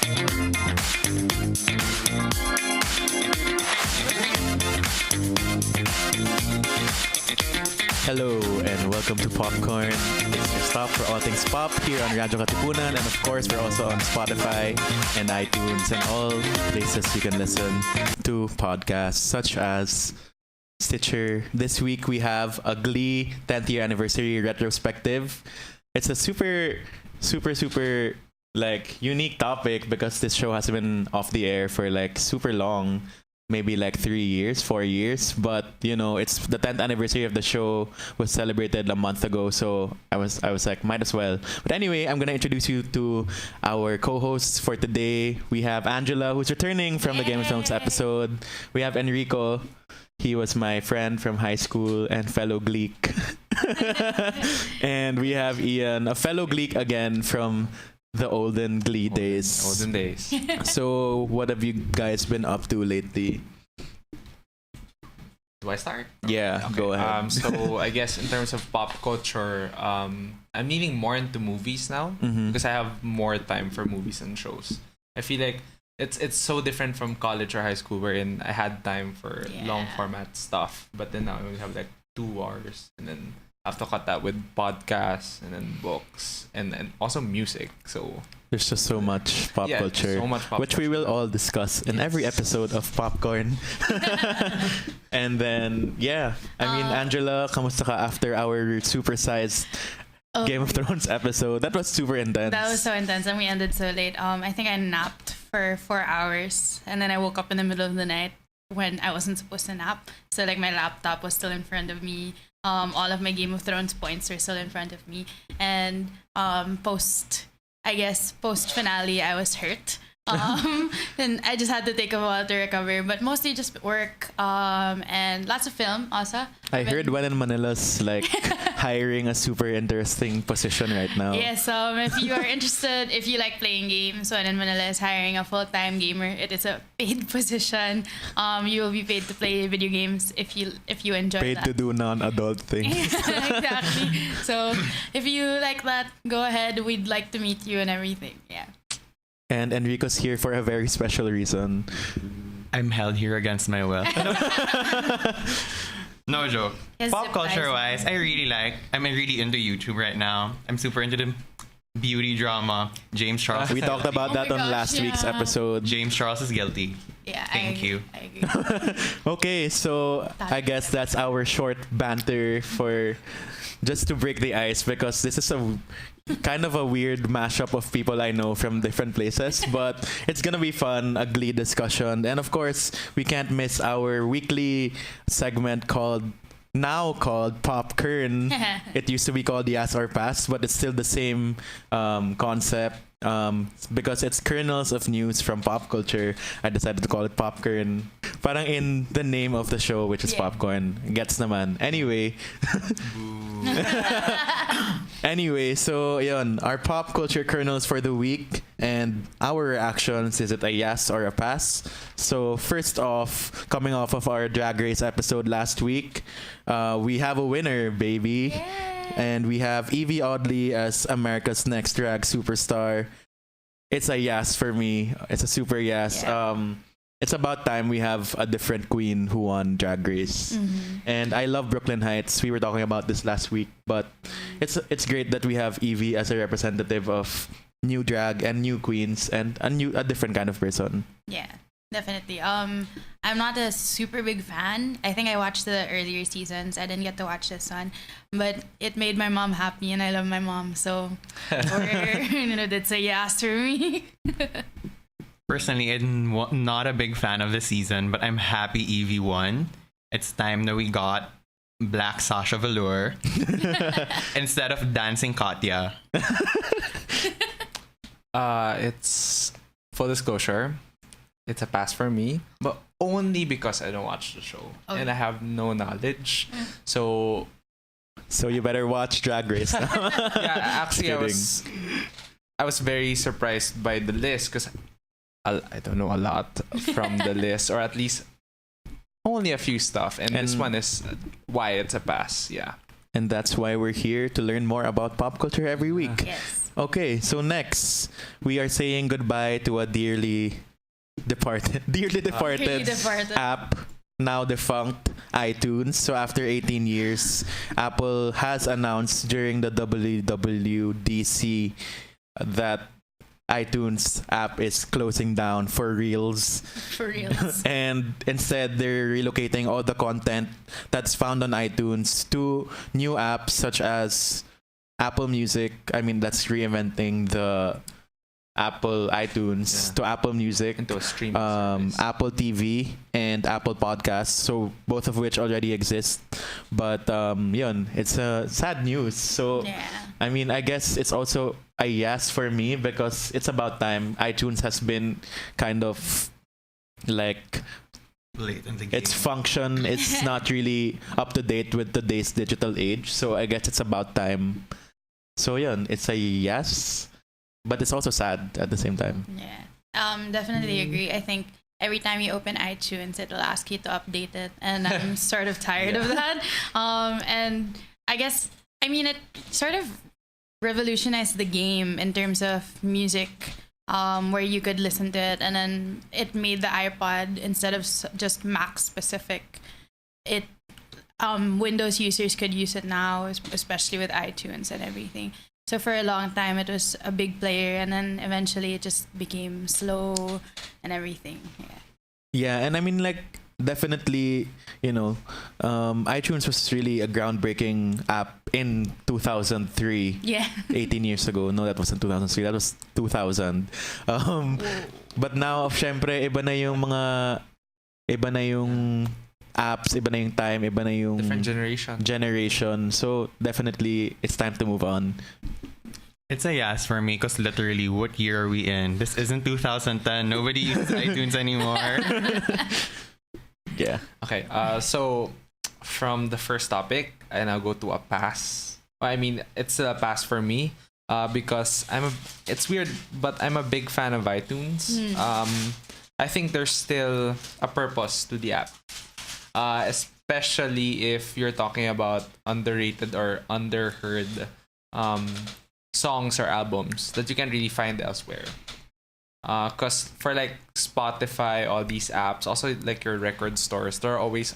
Hello and welcome to Popcorn. It's your stop for all things pop here on Radyo Katipunan, and of course we're also on Spotify and iTunes and all places you can listen to podcasts such as Stitcher. This week we have a Glee 10th year anniversary retrospective. It's a super like unique topic because this show has been off the air for like super long. Maybe like 3 years, 4 years, but you know, it's the 10th anniversary of the show was celebrated a month ago, so I was like, might as well. But anyway, I'm gonna introduce you to our co-hosts for today. We have Angela, who's returning from the Game of Thrones episode. We have Enrico. He was my friend from high school and fellow Gleek. And we have Ian, a fellow Gleek again from the olden Glee days. Olden days. So, what have you guys been up to lately? Do I start? Yeah, Okay. go ahead. So I guess in terms of pop culture, I'm leaning more into movies now because I have more time for movies and shows. I feel like it's so different from college or high school, wherein I had time for long format stuff, but then now I only have like 2 hours, and then I have to cut that with podcasts and then books and also music. So There's just so much pop culture, so much pop which we culture. will all discuss in every episode of Popcorn. And then, I mean, Angela, kamusta ka after our supersized Game of Thrones episode? That was super intense. That was so intense, and we ended so late. I think I napped for 4 hours, and then I woke up in the middle of the night when I wasn't supposed to nap. So like my laptop was still in front of me. All of my Game of Thrones points are still in front of me, and post finale, I was hurt. And I just had to take a while to recover, but mostly just work and lots of film also. I heard When in Manila's like hiring a super interesting position right now. Yes, if you are interested, if you like playing games, When in Manila is hiring a full-time gamer. It is a paid position. You will be paid to play video games if you enjoy Paid that. to do non-adult things. Exactly. So if you like that, go ahead. We'd like to meet you and everything. Yeah. And Enrico's here for a very special reason. I'm held here against my will. No joke. Yes, Pop surprise. culture wise, I'm really into YouTube right now. I'm super into the beauty drama. James Charles. We talked about that my on gosh, last week's yeah. episode. James Charles is guilty. Yeah. Thank you. I agree. Okay, so I guess that's our short banter for just to break the ice, because this is a kind of a weird mashup of people I know from different places, but it's gonna be fun, a Glee discussion. And of course, we can't miss our weekly segment called Pop Kern. It used to be called Yaas or Pass, but it's still the same concept. Because it's kernels of news from pop culture, I decided to call it Popcorn. Parang in the name of the show, which is Popcorn. Gets naman. Anyway. Anyway, so yun, our pop culture kernels for the week and our reactions. Is it a yes or a pass? So first off, coming off of our Drag Race episode last week, we have a winner, baby. Yay. And we have Evie Oddly as America's Next Drag Superstar. It's a yes for me. It's a super yes. Yeah. It's about time we have a different queen who won Drag Race. And I love Brooklyn Heights. We were talking about this last week, but it's great that we have Evie as a representative of new drag and new queens and a different kind of person. Yeah. Definitely. I'm not a super big fan. I think I watched the earlier seasons. I didn't get to watch this one, but it made my mom happy, and I love my mom. So, that's a yes for me. Personally, I'm not a big fan of the season, but I'm happy Evie won. It's time that we got Black Sasha Velour instead of Dancing Katya. It's full disclosure. It's a pass for me, but only because I don't watch the show and I have no knowledge. So you better watch Drag Race now. yeah, actually, I was very surprised by the list because I don't know a lot from the list, or at least only a few stuff. And this one is why it's a pass. Yeah. And that's why we're here to learn more about pop culture every week. Yes. Okay, so next we are saying goodbye to a dearly departed app, now defunct, iTunes. So after 18 years, Apple has announced during the WWDC that iTunes app is closing down for reals. For reals. And instead, they're relocating all the content that's found on iTunes to new apps such as Apple Music. I mean, that's reinventing the Apple iTunes to Apple Music, into a streaming service. Apple TV, and Apple Podcasts. So both of which already exist. But yun, it's sad news. So I mean, I guess it's also a yes for me because it's about time. iTunes has been kind of like Late in the game. its function it's not really up to date with today's digital age. So I guess it's about time. So yun, it's a yes. But it's also sad at the same time. Yeah. Definitely agree. I think every time you open iTunes, it'll ask you to update it. And I'm sort of tired of that. And I guess, I mean, it sort of revolutionized the game in terms of music, where you could listen to it. And then it made the iPod, instead of just Mac specific, Windows users could use it now, especially with iTunes and everything. So for a long time, it was a big player, and then eventually it just became slow and everything. Yeah, and I mean, like, definitely, iTunes was really a groundbreaking app in 2003. Yeah. 18 years ago. No, that wasn't 2003. That was 2000. But now, syempre, iba na yung apps, iba na yung time, iba na yung different generation. So definitely it's time to move on. It's a yes for me because literally, what year are we in? This isn't 2010. Nobody uses iTunes anymore. Yeah. Okay. So from the first topic, I now go to a pass. I mean, it's a pass for me because it's weird, but I'm a big fan of iTunes. I think there's still a purpose to the app. Especially if you're talking about underrated or underheard songs or albums that you can really find elsewhere. Because for like Spotify, all these apps, also like your record stores, they're always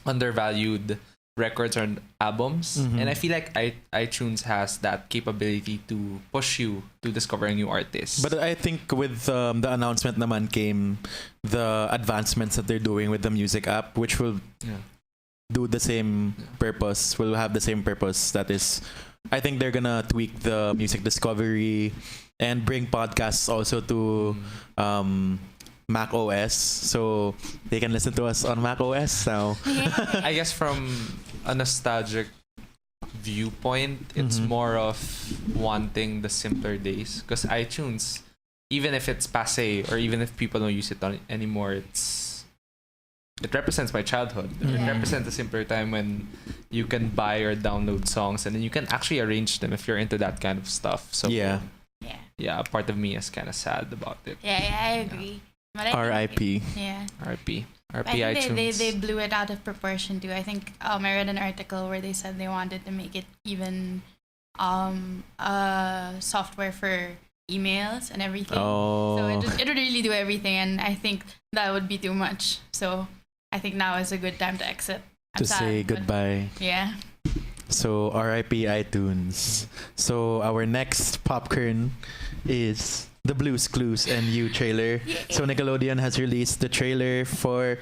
undervalued records or albums. And I feel like iTunes has that capability to push you to discover a new artist. But I think with the announcement naman came the advancements that they're doing with the music app, which will do the same purpose, will have the same purpose. That is, I think they're gonna tweak the music discovery and bring podcasts also to Mac OS, so they can listen to us on Mac OS now. I guess from a nostalgic viewpoint, it's more of wanting the simpler days. Because iTunes, even if it's passé or even if people don't use it anymore, it represents my childhood. It represents a simpler time when you can buy or download songs and then you can actually arrange them if you're into that kind of stuff. So yeah, a part of me is kind of sad about it. Yeah, I agree. R.I.P. Yeah. R.I.P. I think iTunes. they blew it out of proportion too. I think I read an article where they said they wanted to make it even software for emails and everything. So it would really do everything, and I think that would be too much. So I think now is a good time to exit. To say goodbye. Yeah. So R.I.P. iTunes. So our next popcorn is the Blue's Clues and You trailer. So Nickelodeon has released the trailer for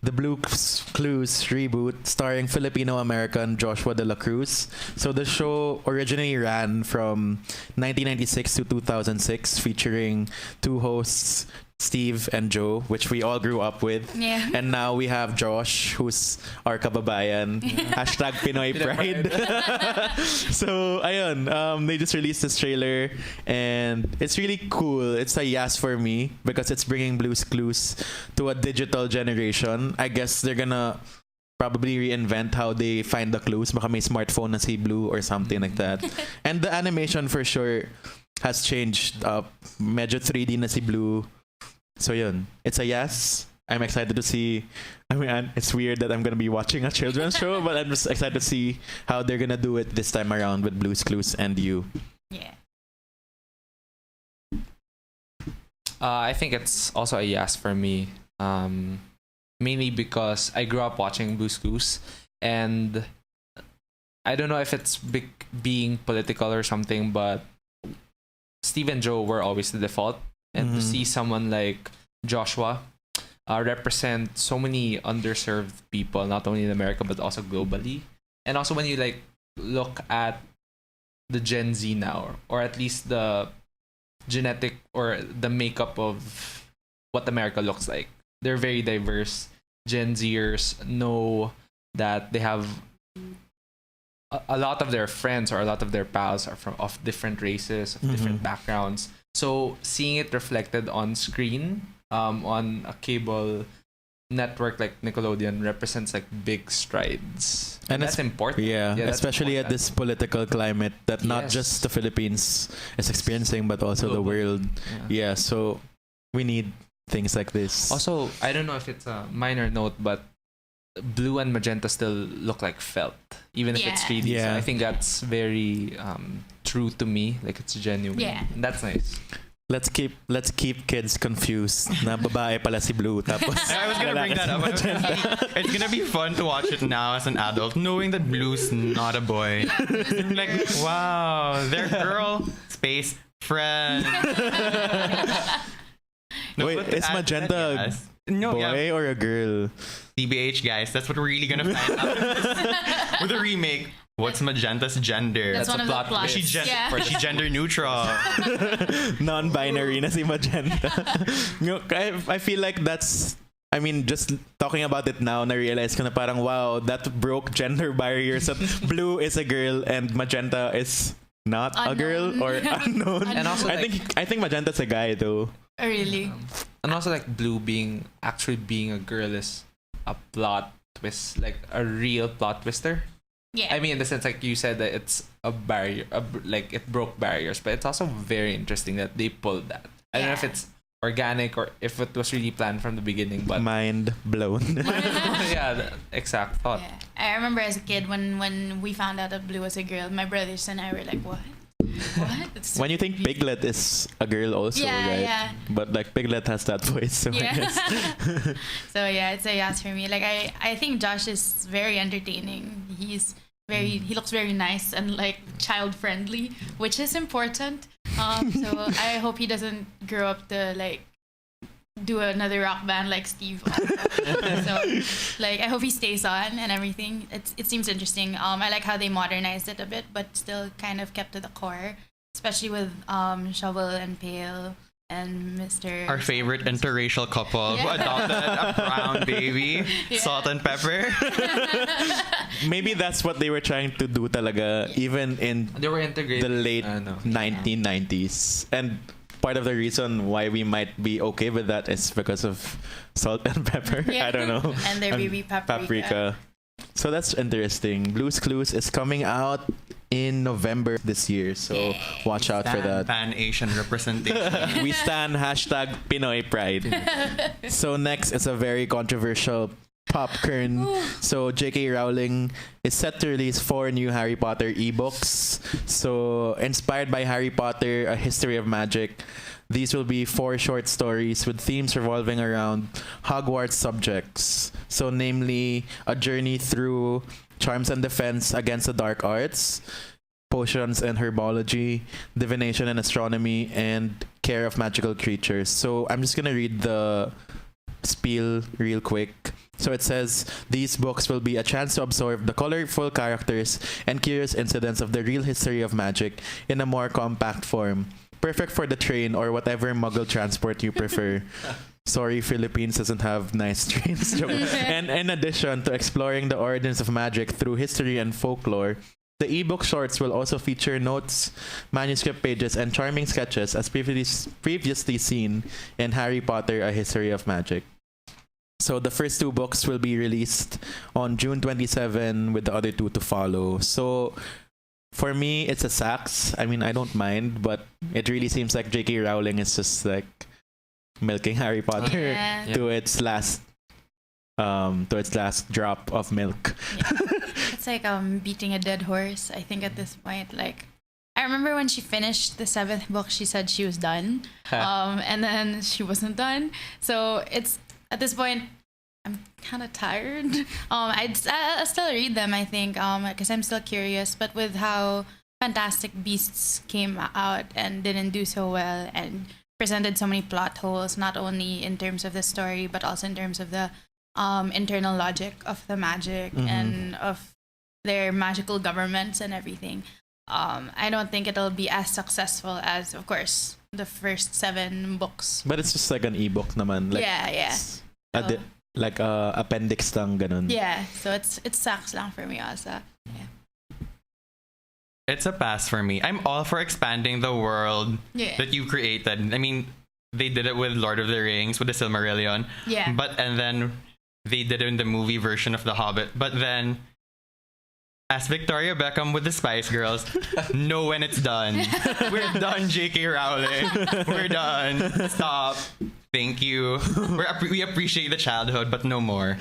the Blue's Clues reboot starring Filipino-American Joshua de la Cruz. So the show originally ran from 1996 to 2006, featuring two hosts, Steve and Joe, which we all grew up with. Yeah. And now we have Josh, who's our kababayan. Hashtag Pinoy Pride. So, ayun. They just released this trailer and it's really cool. It's a yes for me because it's bringing Blue's Clues to a digital generation. I guess they're gonna probably reinvent how they find the clues. Baka may smartphone na si Blue or something like that. And the animation for sure has changed. Medyo 3D na si Blue. So yun, it's a yes. I'm excited to see. I mean, it's weird that I'm gonna be watching a children's show, but I'm just excited to see how they're gonna do it this time around with Blue's Clues and You. Yeah. I think it's also a yes for me. Mainly because I grew up watching Blue's Clues, and I don't know if it's being political or something, but Steve and Joe were always the default, and to see someone like Joshua represent so many underserved people, not only in America but also globally, and also when you like look at the Gen Z now, or at least the genetic or the makeup of what America looks like. They're very diverse. Gen Zers know that they have a lot of their friends or a lot of their pals are of different races, of different backgrounds. So seeing it reflected on screen, on a cable network like Nickelodeon represents like big strides. And that's important. Yeah, that's especially important. at this political climate that not just the Philippines is experiencing, but also the world. Yeah, so we need things like this. Also, I don't know if it's a minor note, but blue and magenta still look like felt, even if it's 3D. Yeah. So I think that's very true to me. Like it's genuine. Yeah. And that's nice. Let's keep kids confused. Na babae pala si Blue. Tapos I was gonna bring that up. It's gonna be fun to watch it now as an adult, knowing that Blue's not a boy. Like, wow, they're girl space friend. Wait, is magenta a boy or a girl? TBH, guys, that's what we're really gonna find out with a remake. What's Magenta's gender? That's one of the plots. Is she gender neutral? Non-binary na si Magenta. I feel like that's, I mean, just talking about it now, na-realize ko na parang, wow, that broke gender barriers. That Blue is a girl and Magenta is not a girl or unknown. And also, I think Magenta's a guy though. Oh, really? And also like Blue being a girl is a plot twist, like a real plot twister. Yeah. I mean, in the sense, like you said, that it's a barrier, like it broke barriers, but it's also very interesting that they pulled that. I don't know if it's organic or if it was really planned from the beginning, but Mind blown. yeah, the exact thought. Yeah. I remember as a kid when we found out that Blue was a girl, my brothers and I were like, what? What? It's When you think Piglet is a girl also, right? Yeah. But like Piglet has that voice, so I guess. So yeah, it's a yes for me. Like I think Josh is very entertaining. He looks very nice and like child friendly, which is important. So I hope he doesn't grow up to like do another rock band like Steve. So like I hope he stays on and everything. It seems interesting. I like how they modernized it a bit, but still kind of kept to the core, especially with Shovel and Pail and Mr. Our favorite interracial couple who adopted a brown baby, Salt and Pepper. Maybe that's what they were trying to do talaga, even in They were integrated. the late 1990s. And part of the reason why we might be okay with that is because of Salt and Pepper. I don't know. And their baby Paprika. So that's interesting. Blue's Clues is coming out in November this year, so watch out for that. Pan Asian representation. We stand hashtag Pinoy Pride. So next is a very controversial pop kern. So J.K. Rowling is set to release 4 new Harry Potter ebooks. So inspired by Harry Potter, A History of Magic, these will be 4 short stories with themes revolving around Hogwarts subjects. So namely, a journey through charms and defense against the dark arts, potions and herbology, divination and astronomy, and care of magical creatures. So I'm just gonna read the spiel real quick. So it says, these books will be a chance to absorb the colorful characters and curious incidents of the real history of magic in a more compact form. Perfect for the train or whatever muggle transport you prefer. Sorry, Philippines doesn't have nice trains. And in addition to exploring the origins of magic through history and folklore, the ebook shorts will also feature notes, manuscript pages, and charming sketches as previously seen in Harry Potter, A History of Magic. So the first 2 books will be released on June 27, with the other 2 to follow. So for me, it's a sax. I mean, I don't mind, but it really seems like J.K. Rowling is just like milking Harry Potter to its last drop of milk. It's like beating a dead horse. I think at this point, like I remember when she finished the 7th book, she said she was done. And then she wasn't done. So it's at this point, I'm kind of tired. I'd still read them, I think, because I'm still curious. But with how Fantastic Beasts came out and didn't do so well and presented so many plot holes, not only in terms of the story, but also in terms of the internal logic of the magic and of their magical governments and everything. I don't think it'll be as successful as, of course, the first 7 books. But it's just like an ebook naman. Like, Yeah. like appendix lang ganun. Yeah, so it sucks lang for me also. Yeah. It's a pass for me. I'm all for expanding the world Yeah. that you created. I mean, they did it with Lord of the Rings, with the Silmarillion. Yeah. And then they did it in the movie version of The Hobbit. But then, as Victoria Beckham with the Spice Girls, know when it's done. We're done, J.K. Rowling. We're done. Stop. Thank you. We appreciate the childhood, but no more.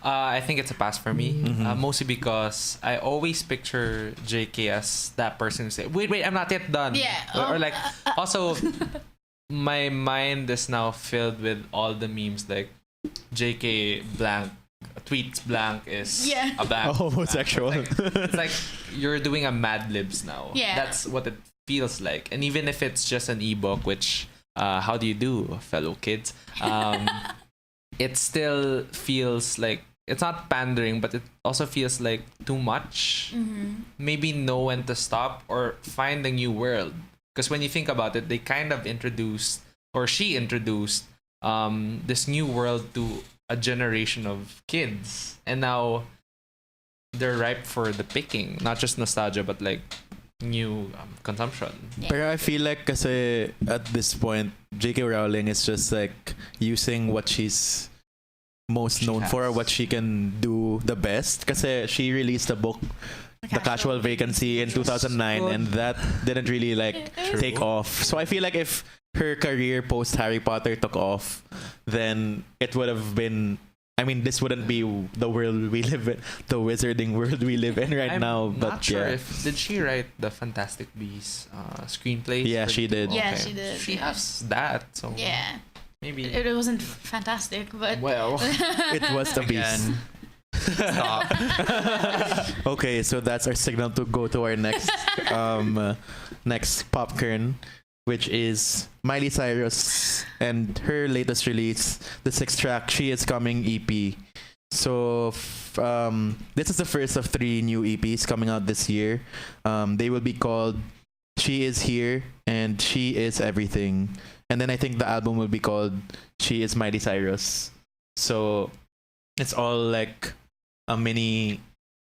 I think it's a pass for me, mostly because I always picture JK as that person who say, wait, I'm not yet done. Yeah. Or like, also, my mind is now filled with all the memes like JK blank, tweets blank is a blank. Homosexual. It's like you're doing a Mad Libs now. Yeah. That's what it feels like. And even if it's just an ebook, which, how do you do, fellow kids? It still feels like, it's not pandering, but it also feels like too much. Maybe know when to stop or find a new world. Because when you think about it, they kind of introduced, or she introduced, this new world to a generation of kids. And now they're ripe for the picking. Not just nostalgia, but like new consumption. Pero I feel like kasi at this point, J.K. Rowling is just like using what she's most known for, what she can do the best. Kasi she released a book, The Casual Vacancy, in 2009, and that didn't really like take off. So I feel like if her career post Harry Potter took off, then it would have been, I mean, this wouldn't be the world we live in, the wizarding world we live in right now. But not sure if did she write the Fantastic Beasts screenplay? Yeah, she did. Yeah, she did. She has that, so Yeah. maybe It wasn't fantastic, but well. It was the beast. Again. Stop. Okay, so that's our signal to go to our next next popcorn, which is Miley Cyrus and her latest release, the 6th track She Is Coming EP. So this is the first of 3 new EPs coming out this year. They will be called She Is Here and She Is Everything. And then I think the album will be called She Is Miley Cyrus. So it's all like a mini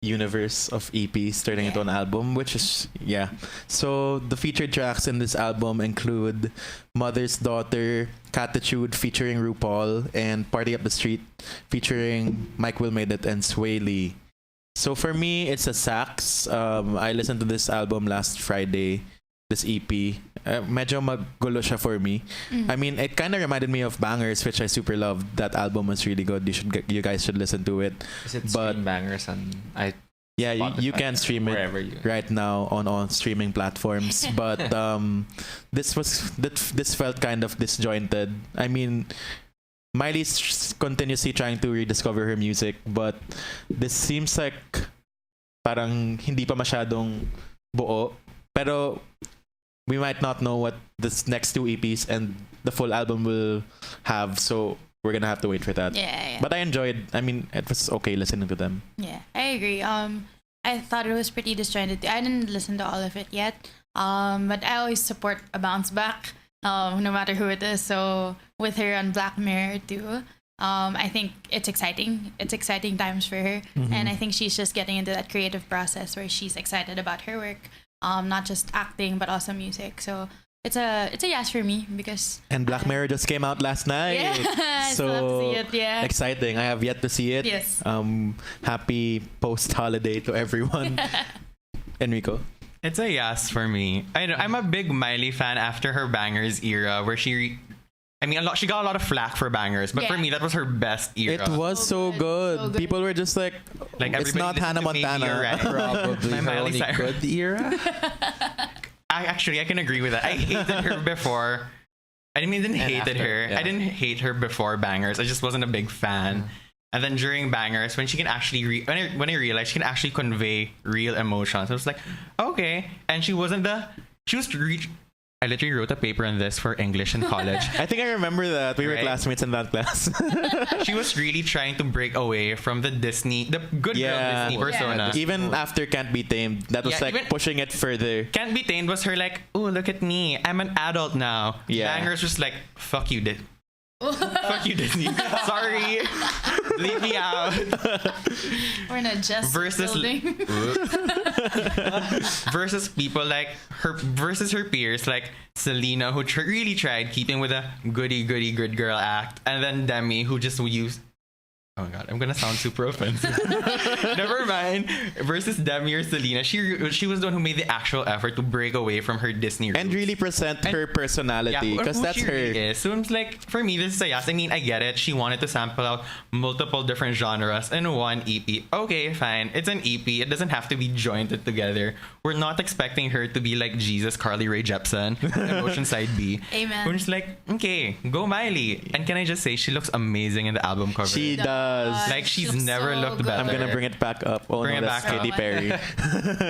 universe of EPs turning into an album, which is so the featured tracks in this album include Mother's Daughter, Catitude featuring RuPaul, and Party Up the Street featuring Mike Will Made It and Sway Lee. So for me, it's a sax. I listened to this album last Friday, this EP. Medyo magulo siya for me. I mean, it kind of reminded me of Bangers, which I super loved. That album was really good. You guys should listen to it. Is it But Stream Bangers and you can stream it wherever you right now on streaming platforms. But this felt kind of disjointed. I mean, Miley's continuously trying to rediscover her music, but this seems like parang hindi pa masyadong buo. Pero we might not know what this next 2 EPs and the full album will have, so we're gonna have to wait for that. Yeah. But I enjoyed. I mean, it was okay listening to them. Yeah, I agree. I thought it was pretty disjointed. I didn't listen to all of it yet. But I always support a bounce back, no matter who it is. So with her on Black Mirror too, I think it's exciting. It's exciting times for her, and I think she's just getting into that creative process where she's excited about her work. Not just acting but also music. So it's a yes for me because Black Mirror just came out last night. I so still have to see it, yeah. Exciting. I have yet to see it. Yes. Happy post holiday to everyone. Enrico. It's a yes for me. I'm a big Miley fan after her Bangers era, where I mean, she got a lot of flack for Bangers, but for Yeah. me, that was her best era. It was so So good. good. People were just like, Like, it's everybody not listened Hannah to Maybe Montana. You're Right. Probably My her Miley only Cyrus. good era. I can agree with that. I hated her before. I didn't hated after, her. yeah. I didn't hate her before Bangers. I just wasn't a big fan. And then during Bangers, when she can actually when I realized she can actually convey real emotions, I was like, okay. And she wasn't I literally wrote a paper on this for English in college. I think I remember that. We were Right. classmates in that class. She was really trying to break away from the good Yeah. girl Disney persona. Even after Can't Be Tamed, that was Yeah, like even- pushing it further. Can't Be Tamed was her like, oh, look at me. I'm an adult now. Yeah. Bangers was like, fuck you, fuck you, Disney. Sorry. Leave me out. We're in a just Versus- building. Versus people like her peers like Selena, who really tried keeping with a goody good girl act, and then Demi, who just used. Oh my god, I'm gonna sound super offensive. Never mind. Versus Demi or Selena, she was the one who made the actual effort to break away from her Disney roots. And really present her personality. Because who that's she her. really is. So it's like, for me, this is a yes. I mean, I get it. She wanted to sample out multiple different genres in one EP. Okay, fine. It's an EP. It doesn't have to be jointed together. We're not expecting her to be like Jesus, Carly Rae Jepsen, Emotion Side B. Amen. We're just like, okay, go Miley. And can I just say, she looks amazing in the album cover. She does. Like, She she's looks never so looked good. better. I'm gonna bring it back up. Oh Bring no, it that's back Katy up. Perry.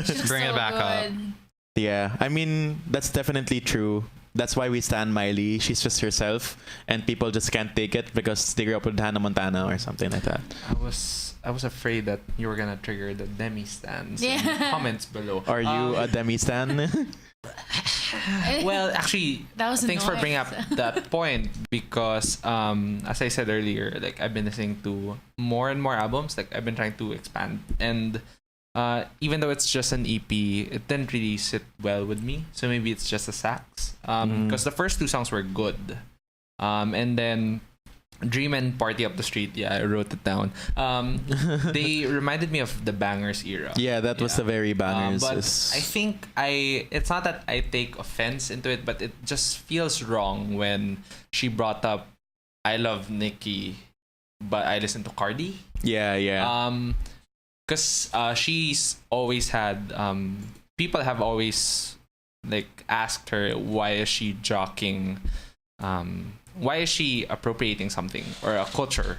She looks Bring it so back up. good. Yeah, I mean that's definitely true. That's why we stand Miley. She's just herself, and people just can't take it because they grew up with Hannah Montana or something like that. I was afraid that you were gonna trigger the Demi stands in the Yeah. comments below. Are you a demi stan? Well, actually, That was a thanks for noise. bringing up that point because, as I said earlier, like I've been listening to more and more albums. Like I've been trying to expand, and even though it's just an EP, it didn't really sit well with me. So maybe it's just a sax. Because the first two songs were good, and then Dream and Party Up the Street. Yeah, I wrote it down. They reminded me of the Bangers era. Yeah, that was the very bangers. But I think it's not that I take offense into it, but it just feels wrong when she brought up I love Nicki, but I listen to Cardi. yeah. Because she's always had people have always like asked her why is she jockeying, why is she appropriating something or a culture,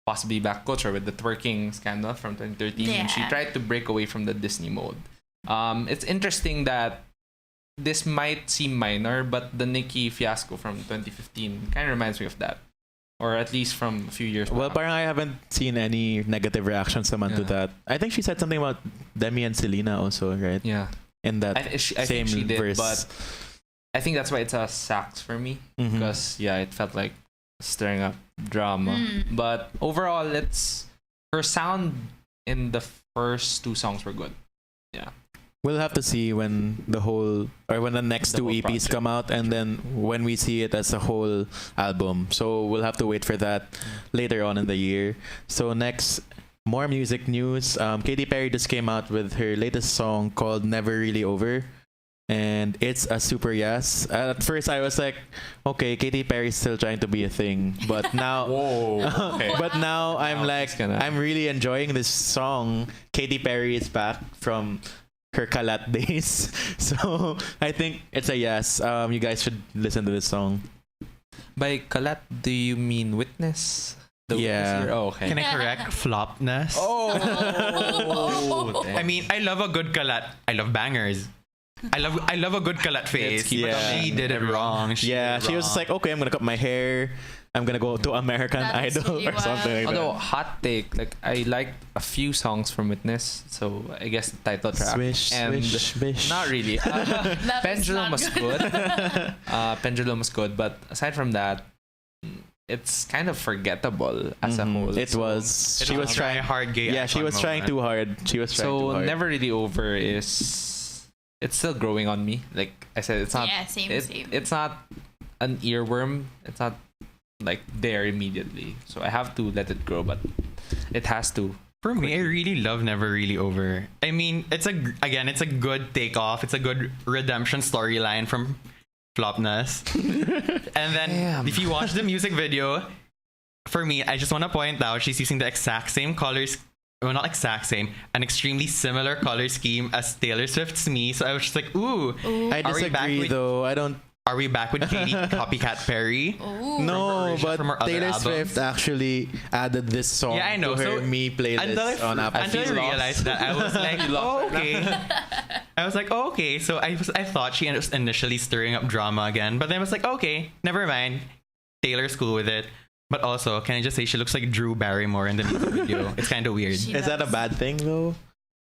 possibly black culture, with the twerking scandal from 2013. Yeah. And she tried to break away from the Disney mode. It's interesting that this might seem minor, but the Nicki fiasco from 2015 kind of reminds me of that, or at least from a few years Well, back. parang I haven't seen any negative reactions naman to Yeah. that. I think she said something about Demi and Selena also, right? Yeah, In that I same think she did, verse. but I think that's why it's a sax for me Mhm. because it felt like stirring up drama. But overall, her sound in the first two songs were good. Yeah. We'll have to see when the next The two whole EPs project. come out, and then when we see it as a whole album. So we'll have to wait for that later on in the year. So next, more music news. Katy Perry just came out with her latest song called "Never Really Over," and it's a super yes. At first, I was like, okay, Katy Perry's still trying to be a thing, but now. Whoa. Okay. But now I'm Now like, it's gonna- I'm really enjoying this song. Katy Perry is back from her Kalat days. So I think it's a yes. You guys should listen to this song. By Kalat, do you mean Witness? The Yeah. Witness here? Oh, okay. Can I correct flopness? Oh. I mean, I love a good kalat. I love bangers. I love a good kalat face. keep it But coming. she did it wrong. Yeah, she was just like, okay, I'm gonna cut my hair. I'm gonna go to American That's Idol really or something like Although that. hot take, like I liked a few songs from Witness, so I guess the title track Swish, and swish, swish. not really. That Pendulum was was not good. Pendulum was good, but aside from that, it's kind of forgettable as a Mhm. whole. It was. It She was a trying. hard gay. Yeah, she icon was trying moment. too hard. She was trying too So hard. Never Really Over is it's still growing on me. Like I said, it's not. Yeah, same. It's not an earworm. It's not like there immediately. So I have to let it grow, but it has to. For me, I really love Never Really Over. I mean, it's a good takeoff. It's a good redemption storyline from flopness. And then if you watch the music video, for me, I just want to point out she's using the exact same colors. Well, not exact same, an extremely similar color scheme as Taylor Swift's Me. So I was just like, ooh. I disagree though. Are we back with Katy Copycat Perry? No, but from her other Taylor albums? Swift actually added this song Yeah, I know. to her So, Me playlist on Apple until I Music. realized that, I was like, oh, okay. I was like, oh, okay. So I thought she was initially stirring up drama again, but then I was like, okay, never mind. Taylor's cool with it. But also, can I just say she looks like Drew Barrymore in the music video? It's kind of weird. Is that a bad thing though?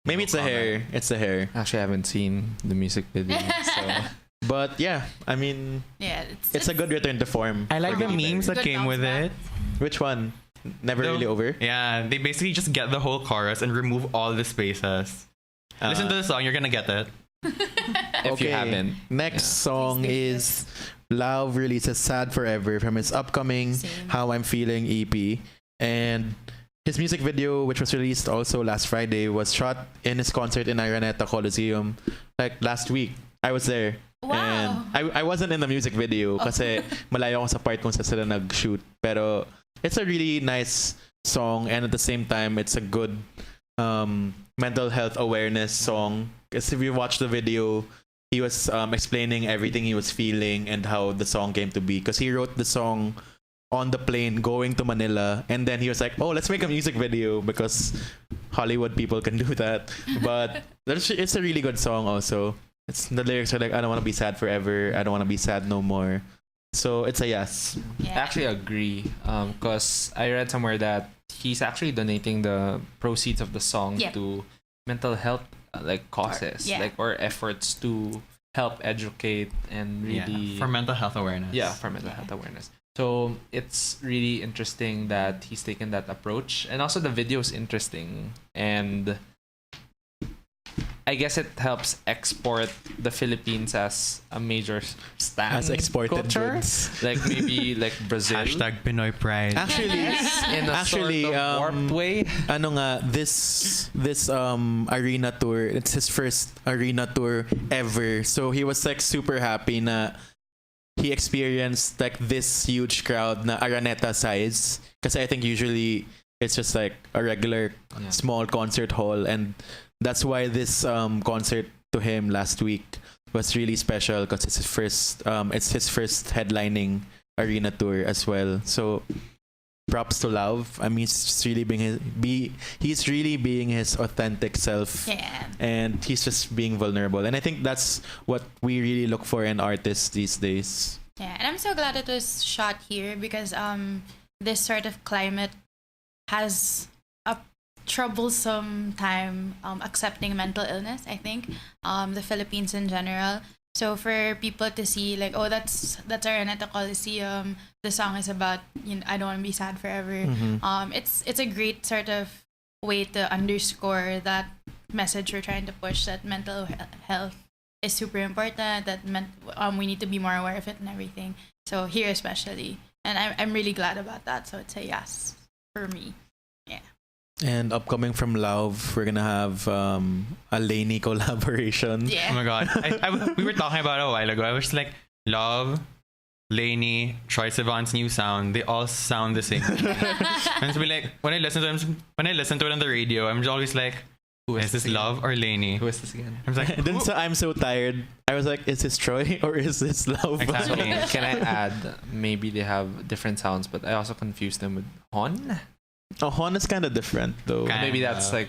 Maybe it's the hair. It's the hair. Actually, I haven't seen the music video. So. But yeah, I mean, Yeah, it's a good return to form. I like for the Katy memes Perry. that Good came with bounce it. Which one? Never Really Over? Yeah, they basically just get the whole chorus and remove all the spaces. Listen to the song, you're gonna get it. If you haven't. Next song is Love releases Sad Forever from his upcoming Same. How I'm Feeling EP. And his music video, which was released also last Friday, was shot in his concert in Araneta Coliseum like last week. I was there. Wow. And I wasn't in the music video kasi malayo ako sa part kung saan sila nag-shoot. Pero it's a really nice song, and at the same time, it's a good mental health awareness song. Because if you watch the video, he was explaining everything he was feeling and how the song came to be. Because he wrote the song on the plane going to Manila, and then he was like, oh, let's make a music video because Hollywood people can do that. But it's a really good song also. The lyrics are like, I don't want to be sad forever. I don't want to be sad no more. So it's a yes. Yeah. I actually agree because I read somewhere that he's actually donating the proceeds of the song Yep. to mental health like causes or efforts to help educate and really for mental health awareness. Yeah, for mental health awareness. So it's really interesting that he's taken that approach, and also the video is interesting, and I guess it helps export the Philippines as a major stand As exported culture. goods. Like maybe like Brazil. Hashtag Pinoy Pride. Actually, in a sort of warped way. Ano nga, this arena tour, it's his first arena tour ever. So he was like super happy na he experienced like this huge crowd na Araneta size. Kasi I think usually it's just like a regular small concert hall, and that's why this concert to him last week was really special because it's his first headlining arena tour as well. So props to Love. I mean, he's really being his authentic self. Yeah. And he's just being vulnerable. And I think that's what we really look for in artists these days. Yeah, and I'm so glad it was shot here because this sort of climate has a troublesome time accepting mental illness, I think. The Philippines in general. So for people to see like, oh, that's Araneta Coliseum. The song is about, I don't want to be sad forever. Mm-hmm. It's a great sort of way to underscore that message we're trying to push, that mental health is super important, that we need to be more aware of it and everything. So here especially, and I'm really glad about that. So it's a yes for me. Yeah. And upcoming from Love, we're gonna have a Lainey collaboration. Yeah. Oh my god. We were talking about it a while ago. I was like, Love, Lainey, Troye Sivan's new sound, they all sound the same. And so like when I listen to it on the radio, I'm always like, is this Love or Lainey? Who is this again? I was like, Then so I'm so tired. I was like, is this Troy or is this Love? Exactly. Can I add, maybe they have different sounds, but I also confuse them with Hon. Oh, Hon is kind of different though. Kinda. Maybe that's like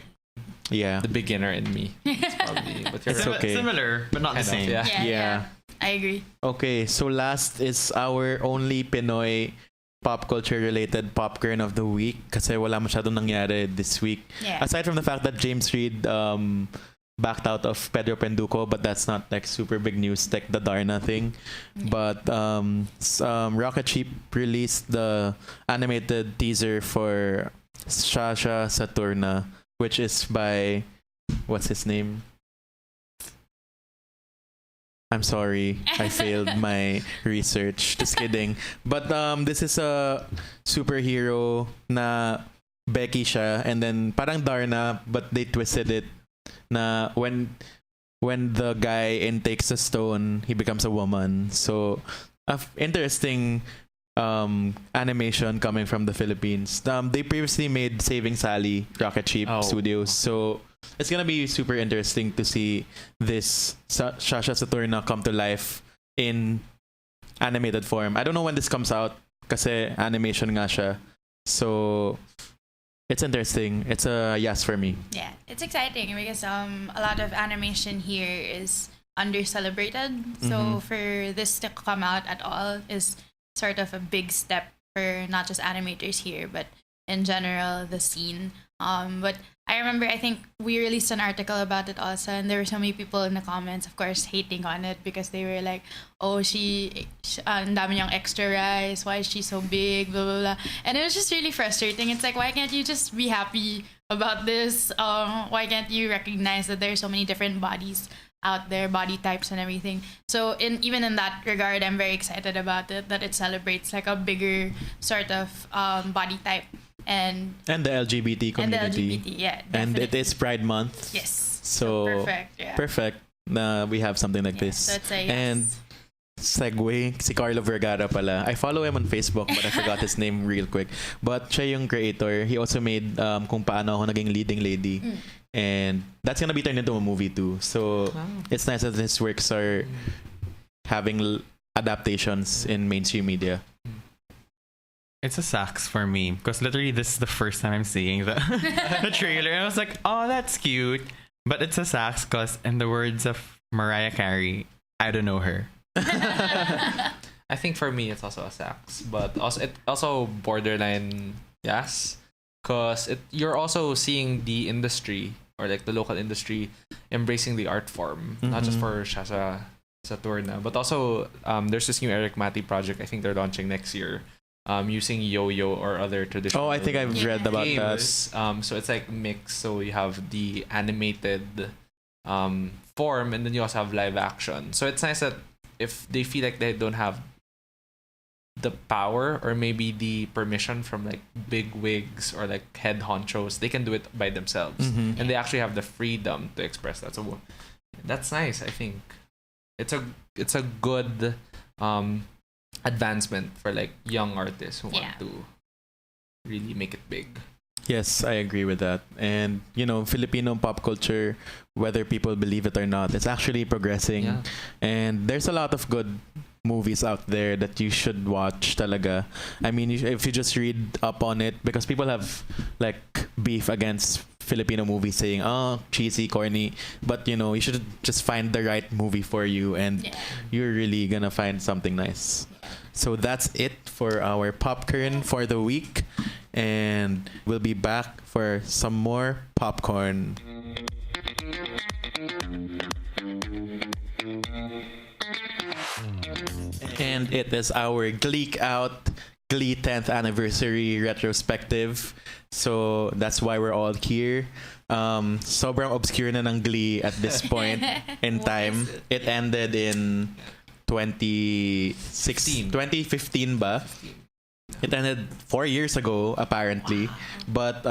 Yeah. the beginner in me. It's probably, but you're It's right. okay. Similar, but not Kind the of, same. yeah. Yeah. I agree. Okay, so last is our only Pinoy pop culture related popcorn of the week kasi wala masyadong nangyari this week. Yeah. Aside from the fact that James Reid backed out of Pedro Penduko, but that's not like super big news, like the Darna thing. But Rocket Sheep released the animated teaser for Shasha Saturna, which is by, what's his name? I'm sorry, I failed my research. Just kidding. But this is a superhero na Becky siya, and then parang Darna, but they twisted it na when when the guy intakes a stone, he becomes a woman. So, interesting animation coming from the Philippines. They previously made Saving Sally, Rocket Ship Studios. So it's gonna be super interesting to see this Shasha Saturna come to life in animated form. I don't know when this comes out kasi animation nga siya. So it's interesting. It's a yes for me. Yeah, it's exciting because a lot of animation here is under celebrated. So for this to come out at all is sort of a big step for not just animators here, but in general the scene. But I remember, I think we released an article about it also, and there were so many people in the comments, of course, hating on it because they were like, "Oh, ang dami niyang extra rice. Why is she so big?" Blah blah blah. And it was just really frustrating. It's like, why can't you just be happy about this? Why can't you recognize that there are so many different bodies out there, body types and everything? So even in that regard, I'm very excited about it, that it celebrates like a bigger sort of body type. And the LGBT community. And the LGBT, yeah. Definitely. And it is Pride Month. Yes. So perfect. Yeah. Perfect. We have something like this. So it's a yes. And segue, si Carlo Vergara pala. I follow him on Facebook, but I forgot his name real quick. But siya yung creator. He also made Kung Paano Ako Naging Leading Lady. And that's gonna be turned into a movie too. So it's nice that his works are having adaptations in mainstream media. It's a sax for me because literally this is the first time I'm seeing the trailer, and I was like, "Oh, that's cute," but it's a sax because, in the words of Mariah Carey, I don't know her. I think for me it's also a sax, but also borderline yes, because you're also seeing the industry or like the local industry embracing the art form, not just for Shasha Saturna, but also there's this new Eric Mati project. I think they're launching next year. Using yo-yo or other traditional. Oh, I think I've read about games. So it's like mixed. So you have the animated form, and then you also have live action. So it's nice that if they feel like they don't have the power or maybe the permission from like big wigs or like head honchos, they can do it by themselves, and they actually have the freedom to express that. So that's nice. I think it's a good advancement for like young artists who want to really make it big. Yes, I agree with that. And Filipino pop culture, whether people believe it or not, it's actually progressing. Yeah. And there's a lot of good movies out there that you should watch talaga. I mean, if you just read up on it, because people have like beef against Filipino movies saying, "Oh, cheesy, corny," but you should just find the right movie for you, and you're really gonna find something nice. So that's it for our popcorn for the week, and we'll be back for some more popcorn. And it is our GLEEK OUT Glee 10th anniversary retrospective. So that's why we're all here. Sobrang obscure na ng Glee at this point in time. It ended in 2015 ba? It ended 4 years ago, apparently. But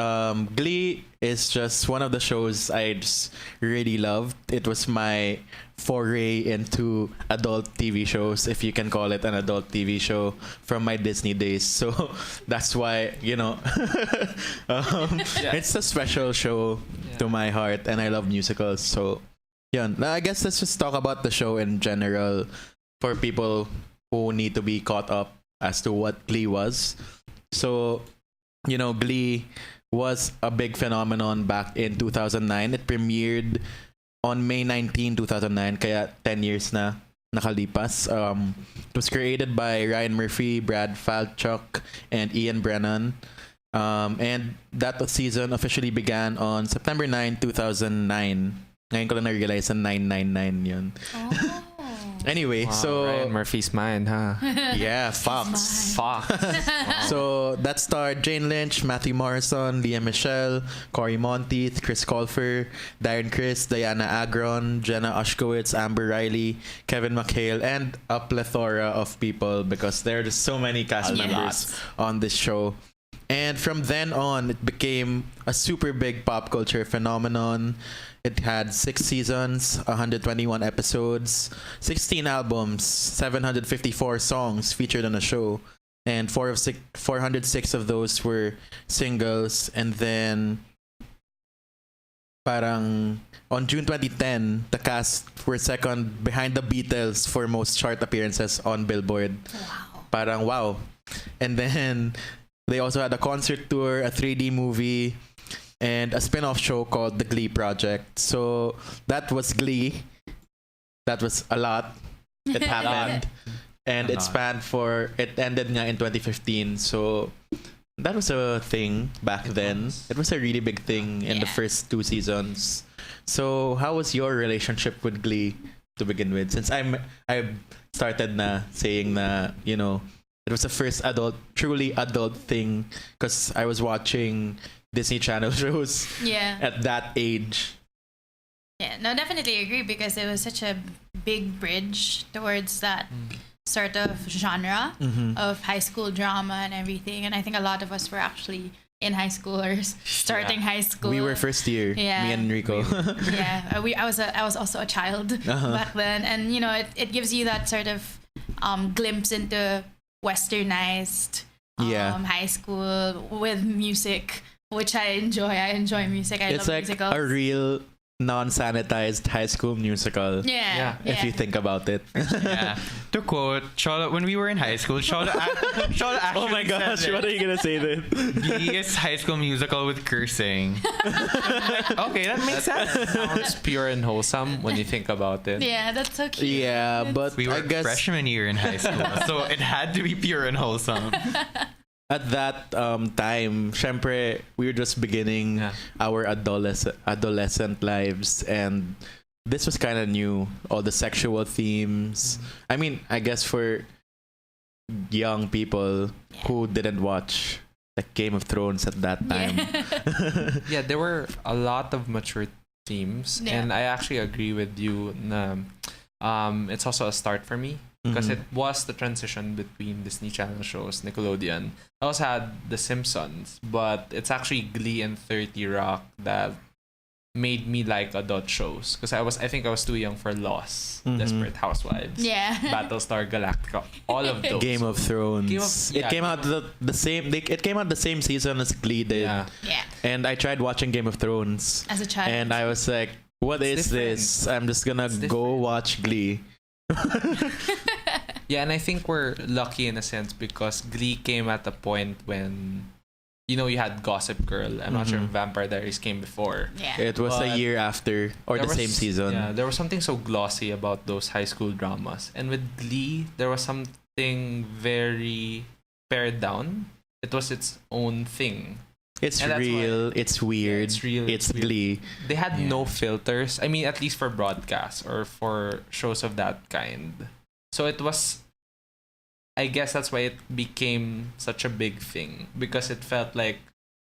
Glee is just one of the shows I just really loved. It was my foray into adult TV shows, if you can call it an adult TV show, from my Disney days. So that's why, it's a special show to my heart, and I love musicals. So, I guess let's just talk about the show in general for people who need to be caught up as to what Glee was. So, Glee was a big phenomenon back in 2009. It premiered on May 19, 2009, kaya 10 years na nakalipas. It was created by Ryan Murphy, Brad Falchuk, and Ian Brennan. And that season officially began on September 9, 2009. Ngayon ko lang na-realize na 999 yun. Oh. Anyway, so Ryan Murphy's mind, huh? Yeah, Fox. Wow. So that starred Jane Lynch, Matthew Morrison, Leah Michele, Cory Monteith, Chris Colfer, Darren Criss, Diana Agron, Jenna Ushkowitz, Amber Riley, Kevin McHale, and a plethora of people, because there are just so many cast members on this show. And from then on, it became a super big pop culture phenomenon. It had 6 seasons, 121 episodes, 16 albums, 754 songs featured on the show, and 406 of those were singles. And then, parang on June 2010, the cast were second behind the Beatles for most chart appearances on Billboard. Wow. Parang wow. And then they also had a concert tour, a 3D movie, and a spin-off show called The Glee Project. So that was Glee. That was a lot. It happened. And it ended nga in 2015. So that was a thing back then. It was a really big thing in the first 2 seasons. So how was your relationship with Glee to begin with? Since I started na saying na, you know, it was the first truly adult thing because I was watching Disney Channel shows at that age. Yeah, no, definitely agree because it was such a big bridge towards that sort of genre of high school drama and everything. And I think a lot of us were actually in high school or starting high school. We were first year, me and Enrico. I was also a child back then. And, you know, it gives you that sort of glimpse into westernized high school with music, which I enjoy. I enjoy music. It's love like musicals. a real non-sanitized high school musical. If you think about it. To quote Cholo, when we were in high school, Cholo actually oh my gosh, said what are you gonna say then? Glee is High School Musical with cursing. Okay, that makes sense. Sounds pure and wholesome when you think about it. Yeah, that's so cute. Yeah, but We were I guess freshman year in high school, so it had to be pure and wholesome. at that time, syempre, we were just beginning our adolescent lives, and this was kind of new. All the sexual themes. I mean, I guess for young people who didn't watch like Game of Thrones at that time. Yeah, there were a lot of mature themes, and I actually agree with you. It's also a start for me because it was the transition between Disney Channel shows, Nickelodeon. I also had The Simpsons, but it's actually Glee and 30 Rock that made me like adult shows because I think I was too young for Lost, Desperate Housewives, Battlestar Galactica, all of those. Game of Thrones. It came out the same. It came out the same season as Glee did. Yeah. And I tried watching Game of Thrones As a child. and I was like, "What is this? I'm just gonna go watch Glee." Yeah, and I think we're lucky in a sense because Glee came at a point when, you know, you had Gossip Girl. I'm not sure if Vampire Diaries came before. Yeah. It was a year after or the same season. Yeah, there was something so glossy about those high school dramas. And with Glee, there was something very pared down. It was its own thing. It's real. It's weird. It's real. It's Glee. They had no filters. I mean, at least for broadcasts or for shows of that kind. So it was, I guess that's why it became such a big thing because it felt like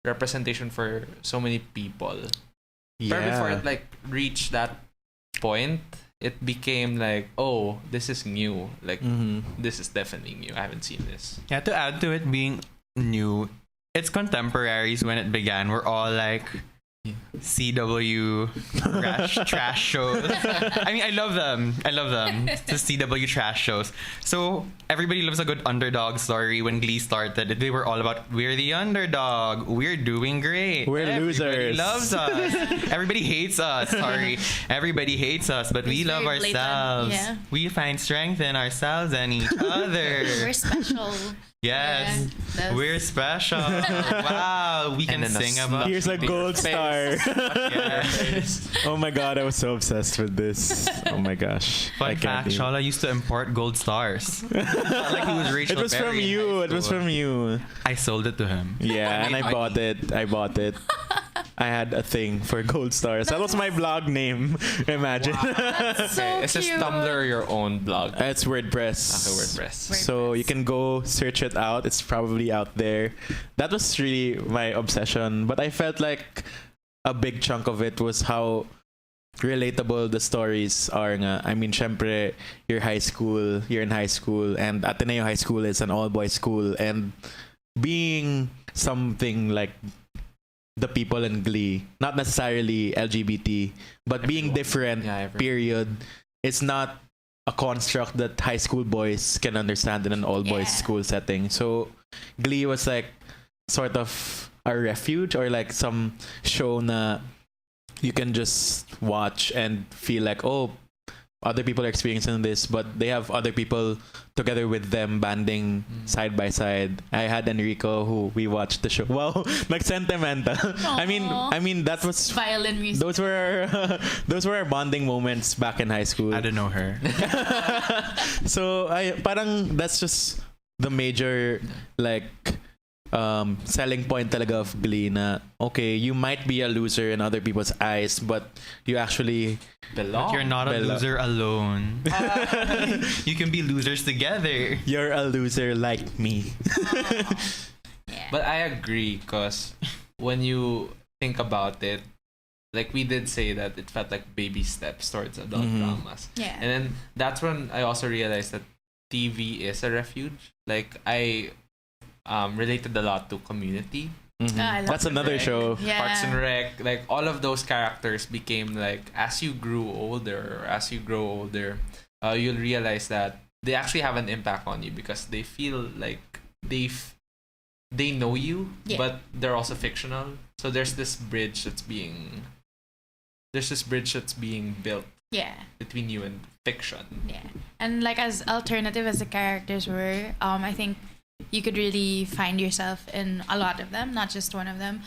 representation for so many people. But before it like reached that point, it became like, oh, this is new. Like this is definitely new. I haven't seen this. Yeah, to add to it being new, its contemporaries when it began were all like CW trash shows. I mean, I love them. The CW trash shows. So everybody loves a good underdog story. When Glee started, they were all about we're the underdog. We're doing great. We're Everybody losers. Loves us. Everybody hates us. Sorry, everybody hates us, but we love very blatant. ourselves. Yeah. We find strength in ourselves and each other. We're special. Yes, Yeah, we're special. Wow, we can And then a sing about. Here's a gold star. Yes. Oh my god, I was so obsessed with this. Oh my gosh. I Fun can't fact: even. Shala used to import gold stars. Like he was Rachel It was from Berry in you. high It was school. from you. I sold it to him. Yeah, and I Money. bought it. I had a thing for gold stars. That was my blog name. Imagine. That's so Okay, is this cute. Tumblr or your own blog? It's WordPress. Okay, WordPress. So you can go search it out. It's probably out there. That was really my obsession. But I felt like a big chunk of it was how relatable the stories are nga. I mean, syempre, you're in high school, and Ateneo High School is an all-boys school, and being something like the people in Glee, not necessarily LGBT, but being different. Yeah, everyone. Period. It's not a construct that high school boys can understand in an all boys Yeah. school setting. So Glee was like sort of a refuge, or like some show na you can just watch and feel like, oh, other people are experiencing this, but they have other people together with them banding side by side. I had Enrico who we watched the show. Wow, like sentimental. I mean that was Violin music. those were those were our bonding moments back in high school. I don't know her. So parang that's just the major like selling point talaga of Glee na okay, you might be a loser in other people's eyes, but you actually Belong. You're not a Bella. loser alone. You can be losers together. you're a loser like me. Yeah. But I agree, because when you think about it, like we did say that it felt like baby steps towards adult dramas. Yeah. And then that's when I also realized that TV is a refuge. Like I related a lot to Community. I love That's another Rec, show. Yeah. Parks and Rec, like all of those characters became like, as you grew older, you'll realize that they actually have an impact on you, because they feel like they know you, Yeah. but they're also fictional. So there's this bridge that's being built Yeah. between you and fiction. Yeah. And like as alternative as the characters were, I think you could really find yourself in a lot of them, not just one of them.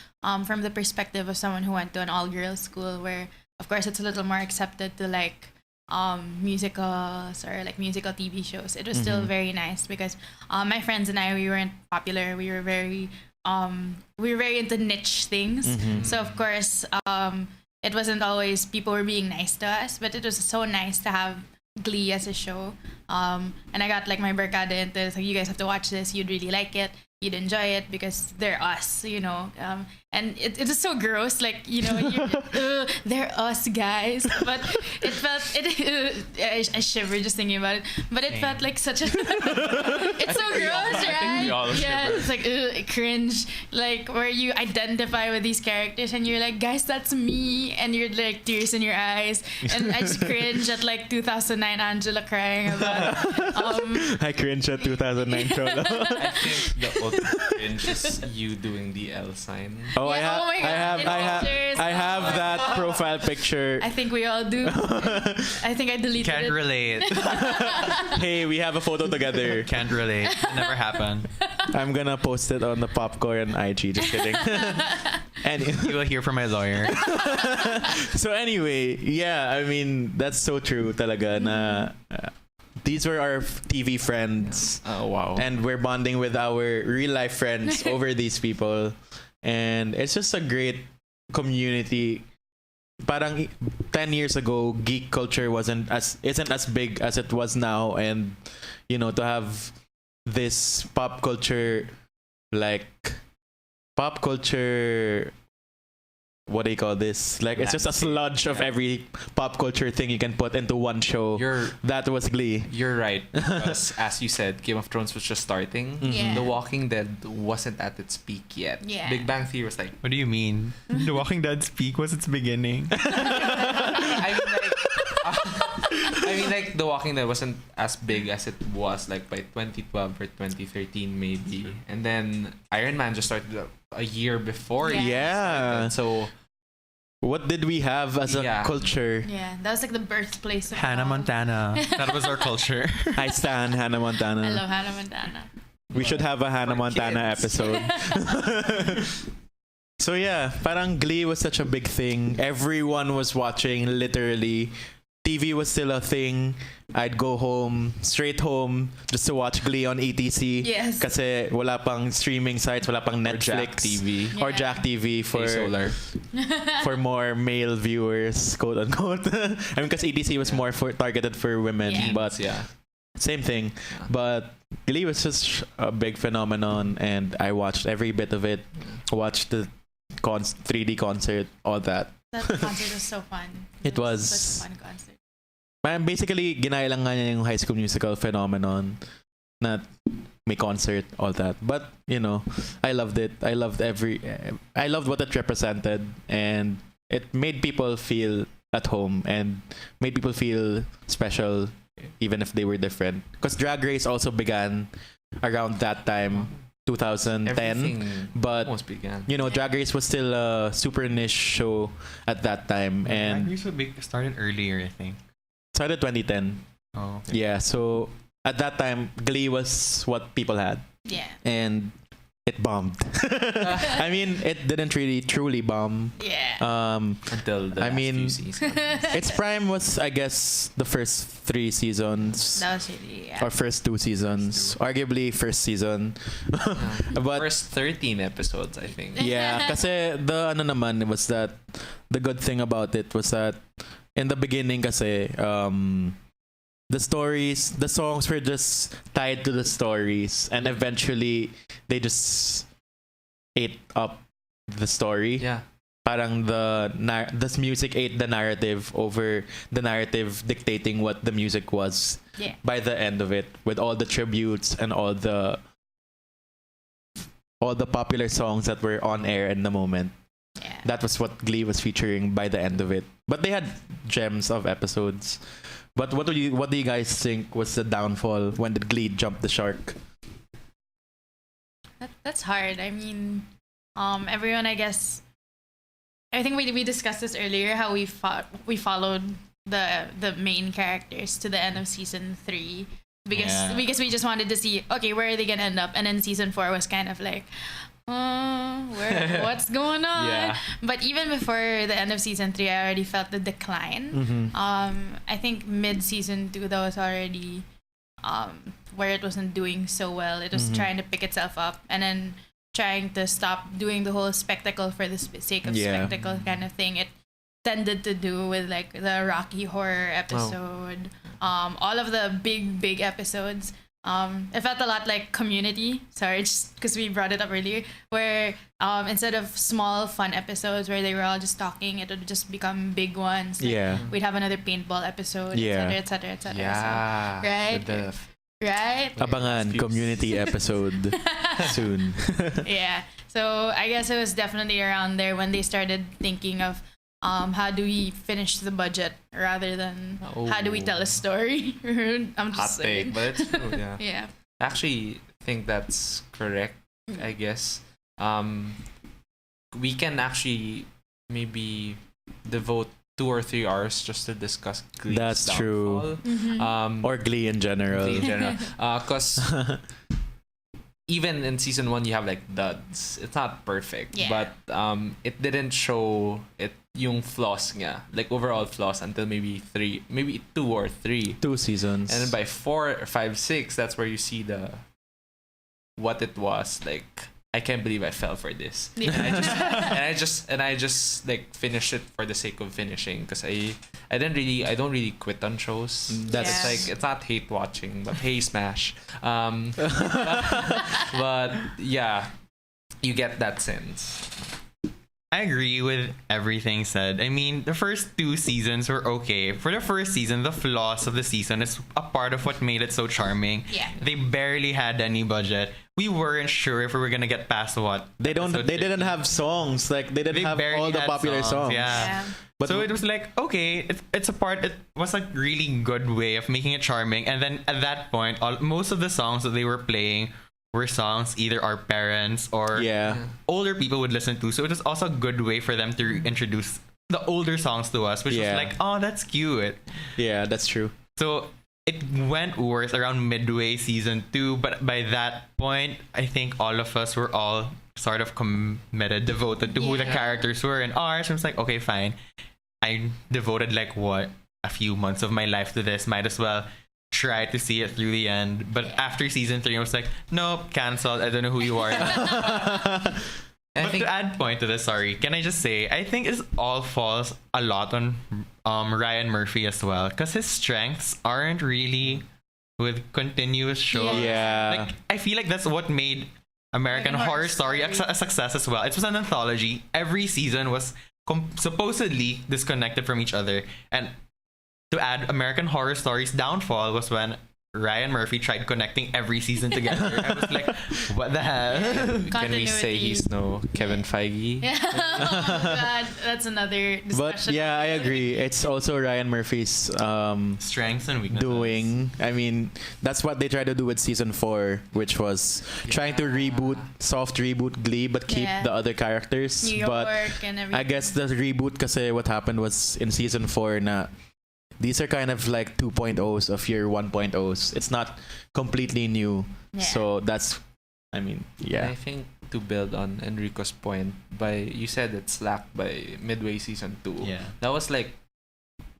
From the perspective of someone who went to an all-girls school, where of course it's a little more accepted to like musicals or like musical TV shows. It was still very nice because my friends and I, we weren't popular. We were very into niche things. So of course, it wasn't always people were being nice to us, but it was so nice to have Glee as a show. And I got like my barkada into it. Like, you guys have to watch this. You'd really like it. You'd enjoy it because they're us, you know. And it is so gross, like, you know, they're us guys. But it felt I shiver just thinking about it. But it felt like such a it's so gross, I think right? we all Yeah, shiver. it's like cringe, like where you identify with these characters and you're like, guys, that's me, and you're like tears in your eyes, and I just cringe at like 2009 Angela crying about I cringe at 2009 Cholo. I think the ultimate cringe is you doing the L sign. Oh, Yeah, oh my God, in pictures. I have that profile picture. I think we all do. I think I deleted Can't it. relate. Hey, we have a photo together. Can't relate. It never happened. I'm gonna post it on the Popcorn IG. Just kidding. And You will hear from my lawyer. so anyway, yeah, I mean that's so true talaga na these were our TV friends. Oh wow. And we're bonding with our real life friends over these people, and it's just a great community. Parang 10 years ago, geek culture isn't as big as it was now, and you know, to have this pop culture, what do you call this? Like, it's just a sludge of every pop culture thing you can put into one show. That was Glee. You're right. Because, as you said, Game of Thrones was just starting. Yeah. The Walking Dead wasn't at its peak yet. Yeah. Big Bang Theory was like, What do you mean? The Walking Dead's peak was its beginning. I mean, like, The Walking Dead wasn't as big as it was, like, by 2012 or 2013, maybe. And then Iron Man just started a year before. Yeah. Yeah. So, What did we have as a Yeah. culture? Yeah, that was like the birthplace of Hannah all. Montana. That was our culture. I stan Hannah Montana. I love Hannah Montana. We should have a Hannah For Montana kids. episode. So yeah, parang Glee was such a big thing. Everyone was watching, literally. TV was still a thing. I'd go straight home, just to watch Glee on ETC. Yes. Kasi wala pang streaming sites, wala pang or Jack Netflix. TV. Or Yeah. Jack TV for Solar. for more male viewers, quote unquote. I mean, because ETC was more targeted for women, Yeah. but Yeah. same thing. Yeah. But Glee was just a big phenomenon, and I watched every bit of it. Watched the 3D concert, all that. That concert was so fun. It was. such a fun concert. Basically, ginaya lang nga niya yung High School Musical phenomenon. not may concert, all that. But I loved it. I loved what it represented, and it made people feel at home and made people feel special, even if they were different. Because Drag Race also began around that time, 2010. Everything But almost began. Drag Race was still a super niche show at that time, and started earlier, I think. started 2010. Oh, okay. Yeah, so at that time, Glee was what people had, Yeah. and it bombed. I mean, it didn't really truly bomb. Yeah. Until the last few seasons. Its prime was, I guess, the first 3 seasons. That was really, yeah. Or first 2 seasons. Arguably first season. But First 13 episodes, I think. yeah, kasi the naman was that the good thing about it was that in the beginning kasi the songs were just tied to the stories, and eventually they just ate up the story. Yeah. Parang this music ate the narrative over the narrative dictating what the music was. Yeah. By the end of it, with all the tributes and all the popular songs that were on air in the moment. Yeah. That was what Glee was featuring by the end of it. But they had gems of episodes. But what do you guys think was the downfall? When did Glee jump the shark? That's hard. I mean, everyone, I guess. I think we discussed this earlier. How we followed the main characters to the end of season 3 because we just wanted to see, okay, where are they gonna end up? And then season 4 was kind of like, what's going on? Yeah. But even before the end of season 3, I already felt the decline. Mm-hmm. I think mid season 2 that was already where it wasn't doing so well. It was trying to pick itself up, and then trying to stop doing the whole spectacle for the sake of spectacle kind of thing. It tended to do with like the Rocky Horror episode, all of the big episodes. It felt a lot like Community. Sorry, just because we brought it up earlier, where instead of small fun episodes where they were all just talking, it would just become big ones. Like, we'd have another paintball episode, etc. Yeah. So, right. Right? Abangan Community episode soon. Yeah. So I guess it was definitely around there when they started thinking of how do we finish the budget rather than how do we tell a story. I'm just Hot saying. take, but it's true. Yeah. Yeah. I actually think that's correct. I guess we can actually maybe devote 2 or 3 hours just to discuss Glee's That's true. Mm-hmm. Or Glee in general. Because even in season 1 you have like duds. It's not perfect, but it didn't show it yung flaws nga, like overall flaws, until maybe 2 or 3 2 seasons. and then by 4 or 5 6 that's where you see what it was like. I can't believe I fell for this. Yeah. And I just like finished it for the sake of finishing, because I don't really quit on shows. That's It's like, it's not hate watching, but hey, smash. But yeah, you get that sense. I agree with everything said. I mean, the first 2 seasons were okay. For the first season, the flaws of the season is a part of what made it so charming. Yeah. They barely had any budget. We weren't sure if we were gonna get past what. They episode didn't 50. have songs. Like they didn't have barely all the had popular songs. Yeah. But So it was like, okay, it was a really good way of making it charming. And then at that point, most of the songs that they were playing were songs either our parents or older people would listen to. So it was also a good way for them to introduce the older songs to us, which was like, oh, that's cute. Yeah, that's true. So it went worse around midway season 2, but by that point, I think all of us were all sort of committed, devoted to who the characters were, and ours was like, okay, fine. I devoted like a few months of my life to this. Might as well try to see it through the end. But after season 3, I was like, nope, canceled. I don't know who you are. But to add point to this, sorry, can I just say, I think it all falls a lot on Ryan Murphy as well, because his strengths aren't really with continuous shows. Yeah. Like, I feel like that's what made American Horror Story a success as well. It was an anthology. Every season was supposedly disconnected from each other. And to add, American Horror Story's downfall was when Ryan Murphy tried connecting every season together. I was like, what the hell? Can we say he's no Kevin Feige? Yeah. Oh God, that's another discussion. But yeah, I agree. It's also Ryan Murphy's Strengths and weaknesses. doing. I mean, that's what they tried to do with season 4, which was trying to soft reboot Glee, but keep the other characters. New York but and everything. I guess the reboot, kasi what happened was in season 4 na these are kind of like 2.0s of your 1.0s. It's not completely new. Yeah. So that's, I mean, yeah. I think to build on Enrico's point, you said it slacked by midway season 2. Yeah. That was like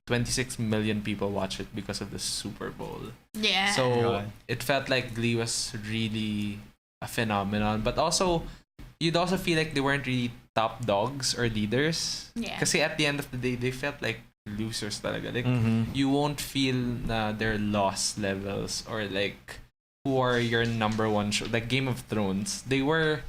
26 million people watch it because of the Super Bowl. Yeah. So God. it felt like Glee was really a phenomenon, but also you'd also feel like they weren't really top dogs or leaders. Yeah. Because at the end of the day, they felt like losers talaga. Like Mhm. you won't feel their loss levels or like who are your number one show. Like Game of Thrones, they were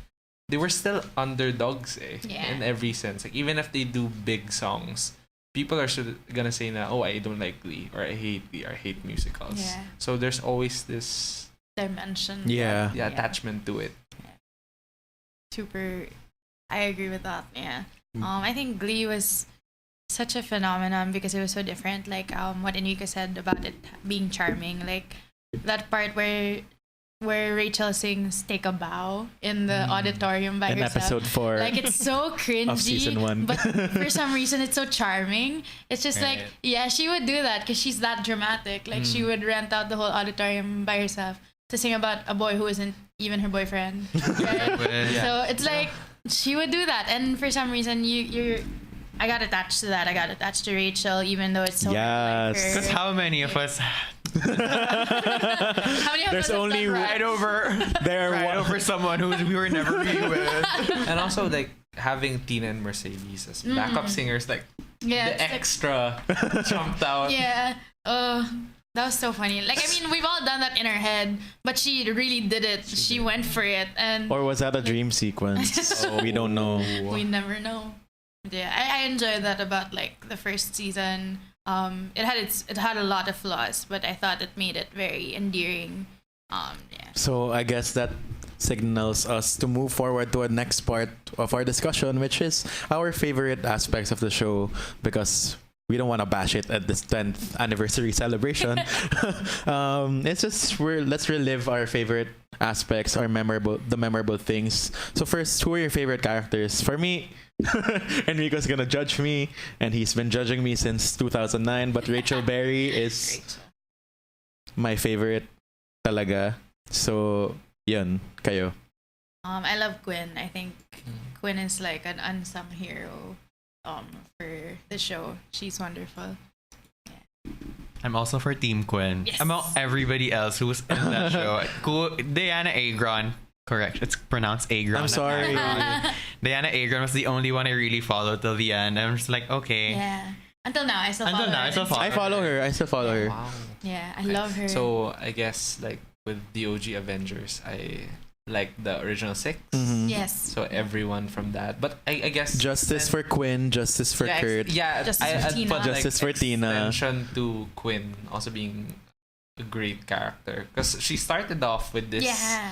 still underdogs in every sense. Like even if they do big songs, people are gonna say na, oh, I don't like Glee or I hate Glee or I hate musicals. Yeah. So there's always this Dimension. Yeah. attachment to it. Super. I agree with that. Yeah. I think Glee was such a phenomenon because it was so different. Like what Enrico said about it being charming. Like that part where Rachel sings "Take a Bow" in the auditorium by In herself. episode 4 Like it's so cringy, of season 1. but for some reason it's so charming. It's just like, Right. yeah, she would do that because she's that dramatic. Like she would rent out the whole auditorium by herself to sing about a boy who isn't even her boyfriend. Right? So it's like she would do that, and for some reason I got attached to that. I got attached to Rachel, even though it's so Yes. like Because her. how many of us How many of There's us have only done ride over There over someone who we were never really with? And also like having Tina and Mercedes as backup singers, like Yeah, the it's like- extra jumped out. Yeah. That was so funny. Like, I mean, we've all done that in our head, but she really did it. She went for it, and Or was that a dream sequence? We don't know. we never know. Yeah, I enjoyed that about like the first season. It had a lot of flaws, but I thought it made it very endearing. Yeah. So I guess that signals us to move forward to a next part of our discussion, which is our favorite aspects of the show, because we don't want to bash it at this 10th anniversary celebration. It's just let's relive our favorite aspects, the memorable things. So first, who are your favorite characters? For me, Enrico's gonna judge me, and he's been judging me since 2009. But Rachel Berry is my favorite talaga. So yun, kayo. I love Quinn. I think Quinn is like an unsung hero for the show. She's wonderful. I'm also for Team Quinn. Yes. Among everybody else who was in that show. Diana Agron. Correct. It's pronounced Agron. I'm sorry. Diana Agron was the only one I really followed till the end. I'm just like, okay. Yeah. Until now, I still Until follow now, her. I still follow I follow her. I still follow her. Wow. Yeah, I love her. So I guess like with the OG Avengers, I like the original 6. Mhm. yes. So everyone from that, but I guess Justice for Quinn, justice for Kurt. Justice for I'd Tina. put, like, Justice for Tina. extension to Quinn also being a great character because she started off with this. Yeah.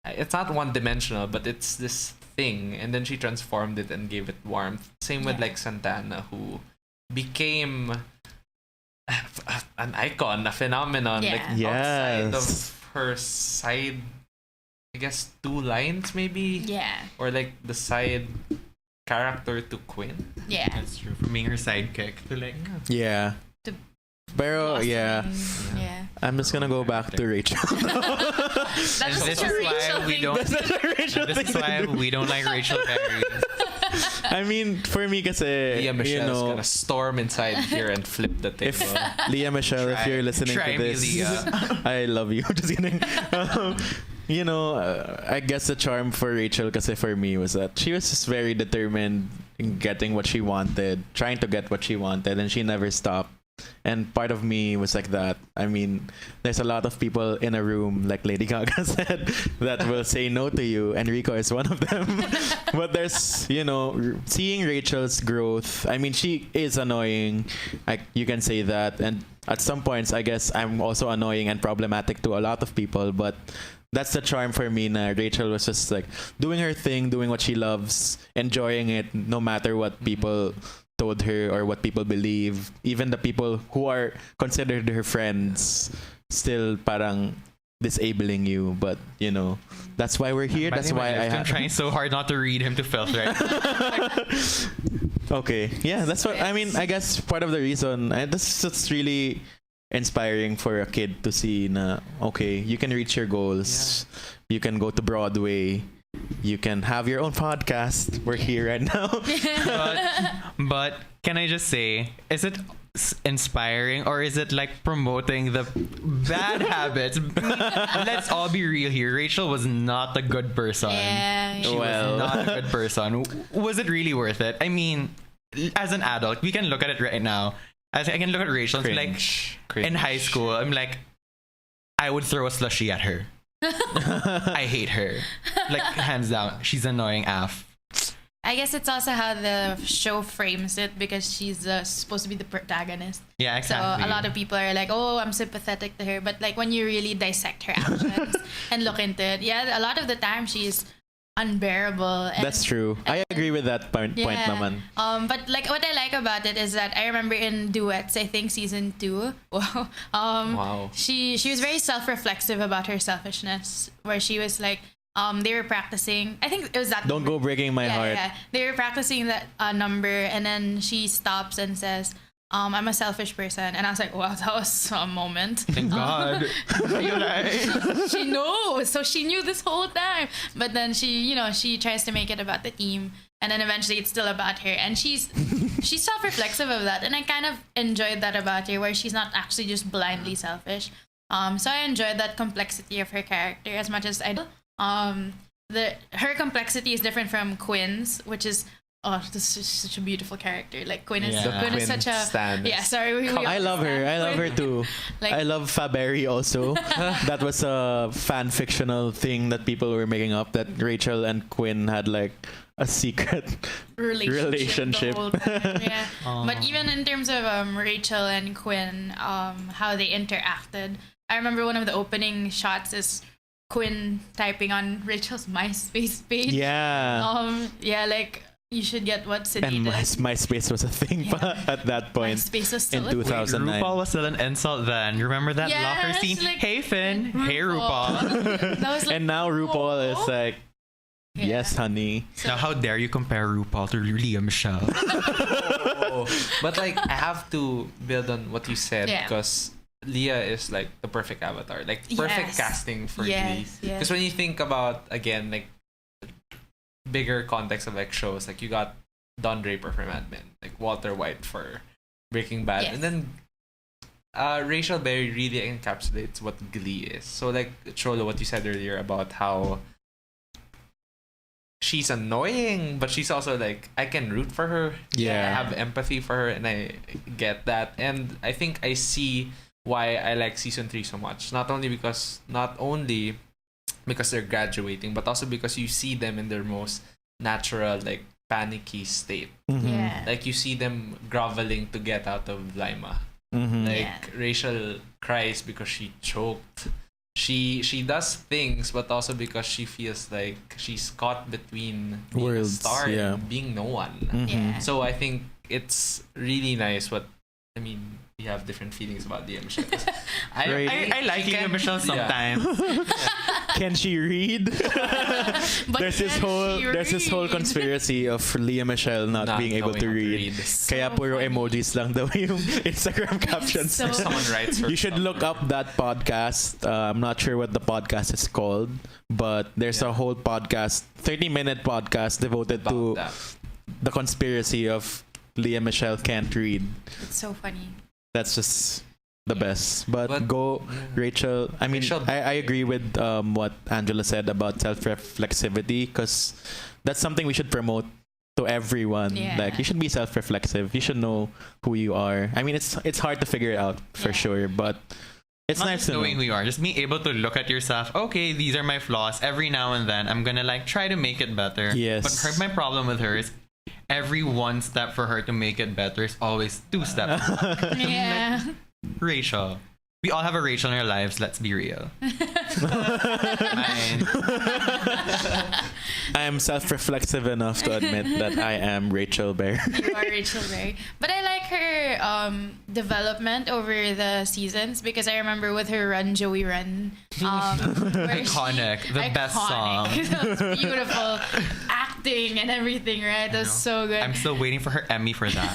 It's not one dimensional, but it's this thing, and then she transformed it and gave it warmth. Same with Yeah. like Santana, who became an icon, a phenomenon. Yeah. Like outside Yes. of her side, I guess 2 lines maybe, Yeah. or like the side character to Quinn. Yeah. That's true. From being her sidekick to like. Yeah. To Pero Blossoming. yeah, Yeah. I'm just gonna go back to Rachel. That's And such this a is why Rachel we thing. don't. That's such a Rachel This thing is to why do. we don't like Rachel Berry. I mean, for me, kasi, Leah Michelle's you know, gonna storm inside here and flip the table. if Leah Michelle, if you're listening Try to me, this, Leah. I love you. Just kidding. You know, I guess the charm for Rachel, kasi for me, was that she was just very determined in getting what she wanted, trying to get what she wanted, and she never stopped. And part of me was like that. I mean, there's a lot of people in a room, like Lady Gaga said, that will say no to you. Enrico is one of them. But there's, you know, seeing Rachel's growth. I mean, she is annoying. You can say that. And at some points, I guess I'm also annoying and problematic to a lot of people, but that's the charm for me. Na Rachel was just like doing her thing, doing what she loves, enjoying it, no matter what people told her or what people believe. Even the people who are considered her friends, still parang disabling you. But you know, that's why we're here. That's why I'm trying so hard not to read him to filth right. Okay, yeah, that's what I mean. I guess part of the reason this is really inspiring for a kid to see na okay, you can reach your goals, you can go to Broadway, you can have your own podcast. We're here right now. but can I just say, is it inspiring or is it like promoting the bad habits? Let's all be real here. Rachel was not a good person. Yeah. She was not a good person. Was it really worth it? I mean, as an adult, we can look at it right now. I can look at Rachel and be like, in high school, I'm like, I would throw a slushie at her. I hate her. Like, hands down. She's annoying AF. I guess it's also how the show frames it, because she's supposed to be the protagonist. Yeah, exactly. So a lot of people are like, oh, I'm sympathetic to her. But like when you really dissect her actions and look into it, yeah, a lot of the time she's unbearable. And, that's true. I agree with that point naman. But like what I like about it is that I remember in Duets, I think season 2, Wow. she was very self-reflexive about her selfishness, where she was like, they were practicing, I think it was that Don't number. go breaking my heart. Yeah, they were practicing that number, and then she stops and says, I'm a selfish person. And I was like, wow, that was a moment. Thank God. She knows. So she knew this whole time. But then she tries to make it about the team. And then eventually it's still about her. And she's self-reflexive of that. And I kind of enjoyed that about her, where she's not actually just blindly selfish. So I enjoyed that complexity of her character as much as I do. Her complexity is different from Quinn's, which is this is such a beautiful character. Like Quinn is such a Stan. yeah. Sorry, I love her. I love her too. Like, I love Faberry also. That was a fan fictional thing that people were making up, that Rachel and Quinn had like a secret relationship. The whole time. Yeah. But even in terms of Rachel and Quinn, how they interacted, I remember one of the opening shots is Quinn typing on Rachel's MySpace page. Yeah. Like, you should get what Sydney And did. MySpace was a thing at that point. MySpace was still in a thing. 2009. RuPaul was still an insult then. You remember that locker Yes, scene? like, Hey Finn. Hey RuPaul. That was like, And now RuPaul is like, Yeah. yes, honey. Now how dare you compare RuPaul to Leah Michelle? But like, I have to build on what you said, Yeah. because Leah is like the perfect avatar, like perfect Yes. casting for Glee. Yes. Because when you think about, again, like bigger context of like shows, like you got Don Draper for Mad Men, like Walter White for Breaking Bad, Yes. and then Rachel Berry really encapsulates what Glee is. So like Cholo, what you said earlier about how she's annoying, but she's also like, I can root for her. Yeah. I have empathy for her, and I get that. And I think I see why I like season 3 so much. Not only because they're graduating, but also because you see them in their most natural, like panicky state. Mhm. Yeah. Like you see them groveling to get out of Lima. Mhm. Like Yeah. Rachel cries because she choked. She does things, but also because she feels like she's caught between being a Worlds, star yeah. and being no one. Mhm. Yeah. So I think it's really nice. We have different feelings about Leah Michelle. Right. I like Leah Michelle sometimes. Can she read? But there's this can whole she read? conspiracy of Leah Michelle not being able knowing to how read. So Kaya puro funny. emojis lang daw yung Instagram captions. So- Someone writes her. You should look up that podcast. I'm not sure what the podcast is called, but there's a whole podcast, 30-minute podcast devoted about to that. the conspiracy of Leah Michelle can't read. It's so funny. That's just the best. But go, yeah. Rachel. I mean, Rachel- I agree with what Angela said about self-reflexivity, because that's something we should promote to everyone. Yeah. Like, you should be self-reflexive. You should know who you are. I mean, it's hard to figure it out for Yeah. sure, but it's Not nice just to knowing know. who you are, just being able to look at yourself. Okay, these are my flaws. Every now and then, I'm gonna like try to make it better. Yes. But my problem with her is every one step for her to make it better is always 2 steps. Yeah. Rachel. We all have a Rachel in our lives. Let's be real. Mine. I am self-reflexive enough to admit that I am Rachel Bear. You are Rachel Berry. But I like her development over the seasons because I remember with her Run Joey Run. Where Iconic. The best song. That was beautiful. Acting and everything, right? That was so good. I'm still waiting for her Emmy for that.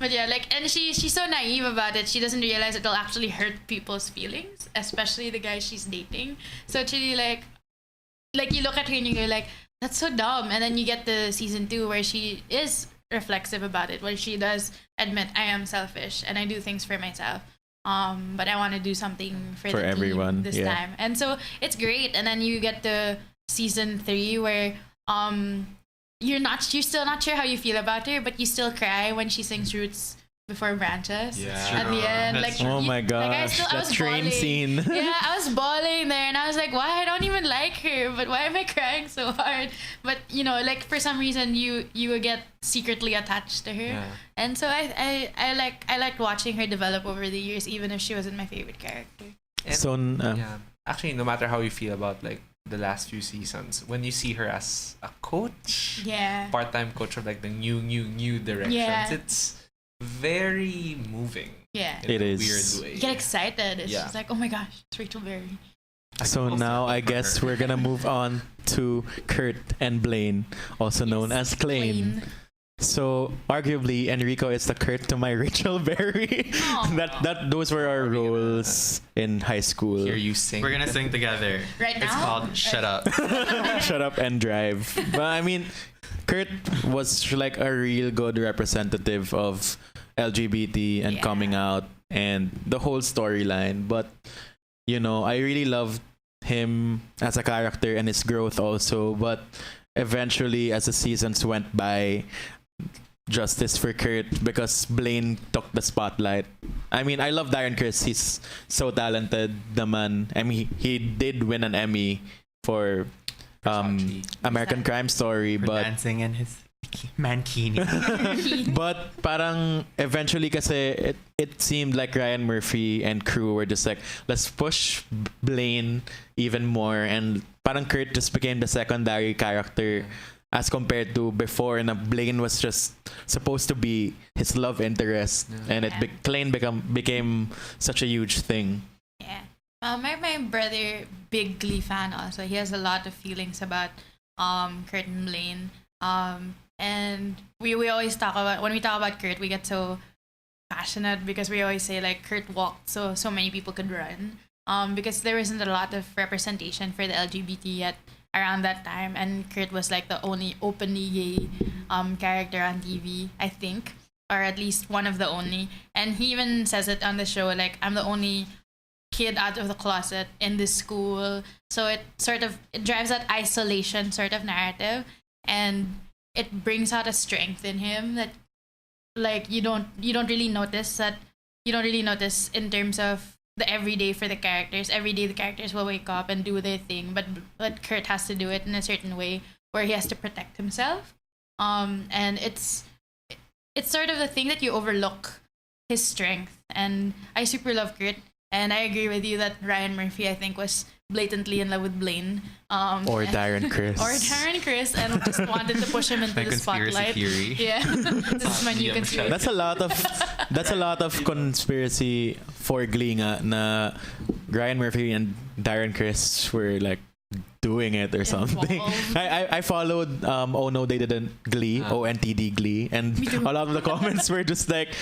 But yeah, like, and she's so naive about it. She doesn't realize it'll actually hurt people's feelings, especially the guy she's dating. So it's really like you look at her and you go like, that's so dumb. And then you get the season 2 where she is reflexive about it, where she does admit, I am selfish and I do things for myself. But I want to do something for the everyone team this time. And so it's great. And then you get the season 3 where you're still not sure how you feel about her, but you still cry when she sings Roots Before Branches. Yeah. At the end, like, oh my gosh, I that was train bawling. scene. Yeah, I was bawling there, and I was like, "Why? I don't even like her, but why am I crying so hard?" But like for some reason, you will get secretly attached to her, and so I liked watching her develop over the years, even if she wasn't my favorite character. And, So actually, no matter how you feel about like the last few seasons, when you see her as a coach, part-time coach of like the new directions, it's very moving. Yeah, in it a is. Weird way. You get excited. It's Yeah. just like, oh my gosh, it's Rachel Berry. So now I guess we're gonna move on to Kurt and Blaine, also known as Klain. So arguably Enrico is the Kurt to my Rachel Berry. that those were our roles in high school. Hear you sing. We're gonna sing together. Right now? It's called Shut Up. Shut up and drive. But I mean, Kurt was like a real good representative of LGBT and coming out and the whole storyline. But I really loved him as a character and his growth also. But eventually, as the seasons went by, justice for Kurt because Blaine took the spotlight. I mean, I love Darren Criss. He's so talented, the man. I mean, he did win an Emmy for American Crime Story, For but dancing in his mankini. but parang eventually kasi it seemed like Ryan Murphy and crew were just like, let's push Blaine even more, and parang Kurt just became the secondary character as compared to before, and Blaine was just supposed to be his love interest, and Klain became such a huge thing. Yeah. My brother, big Glee fan also. He has a lot of feelings about Kurt and Blaine. And we always talk about, when we talk about Kurt, we get so passionate because we always say like Kurt walked so many people could run. Because there isn't a lot of representation for the LGBT yet around that time, and Kurt was like the only openly gay character on TV, I think, or at least one of the only. And he even says it on the show, like, I'm the only kid out of the closet in this school. So it drives that isolation sort of narrative, and it brings out a strength in him that like you don't really notice in terms of the everyday for the characters. Every day the characters will wake up and do their thing, but Kurt has to do it in a certain way where he has to protect himself. And it's sort of the thing that you overlook, his strength. And I super love Kurt, and I agree with you that Ryan Murphy, I think, was blatantly in love with Blaine. Or Darren Criss. And just wanted to push him into My the conspiracy spotlight. theory. Yeah. This is my new conspiracy. That's a lot of conspiracy for Glee nga, na Ryan Murphy and Darren Criss were like doing it or something. I followed Oh No They Didn't Glee, ONTD Glee, and a lot of the comments were just like,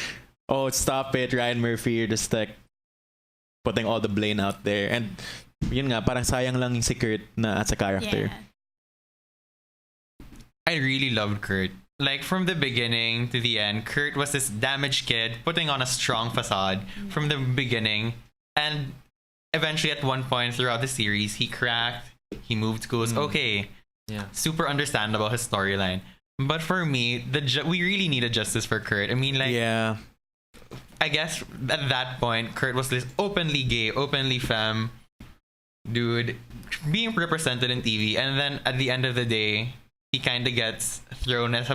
oh, stop it, Ryan Murphy, you're just like putting all the blame out there. And yun nga, parang sayang lang yung si Kurt na as a character. Yeah. I really loved Kurt. Like, from the beginning to the end, Kurt was this damaged kid putting on a strong facade from the beginning. And eventually, at one point throughout the series, he cracked, he moved schools. Okay. Yeah. Super understandable, his storyline. But for me, we really needed justice for Kurt. I mean, like, yeah. I guess at that point, Kurt was this openly gay, openly femme dude being represented in TV. And then at the end of the day, he kind of gets thrown as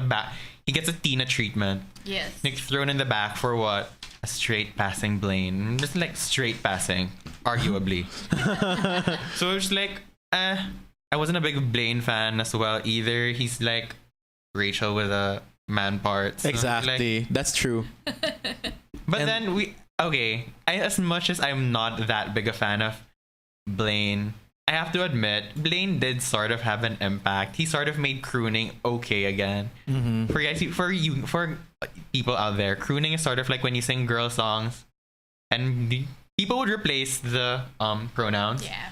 he gets a Tina treatment. Yes. Like, thrown in the back for what? a straight passing Blaine. Just like straight passing, arguably. So it was like, I wasn't a big Blaine fan as well either. He's like Rachel with a man part. So Exactly. like, That's true. but And- then as much as I'm not that big a fan of Blaine, I have to admit, Blaine did sort of have an impact. He sort of made crooning okay again. Mm-hmm. For people out there, crooning is sort of like when you sing girl songs, and people would replace the pronouns. Yeah.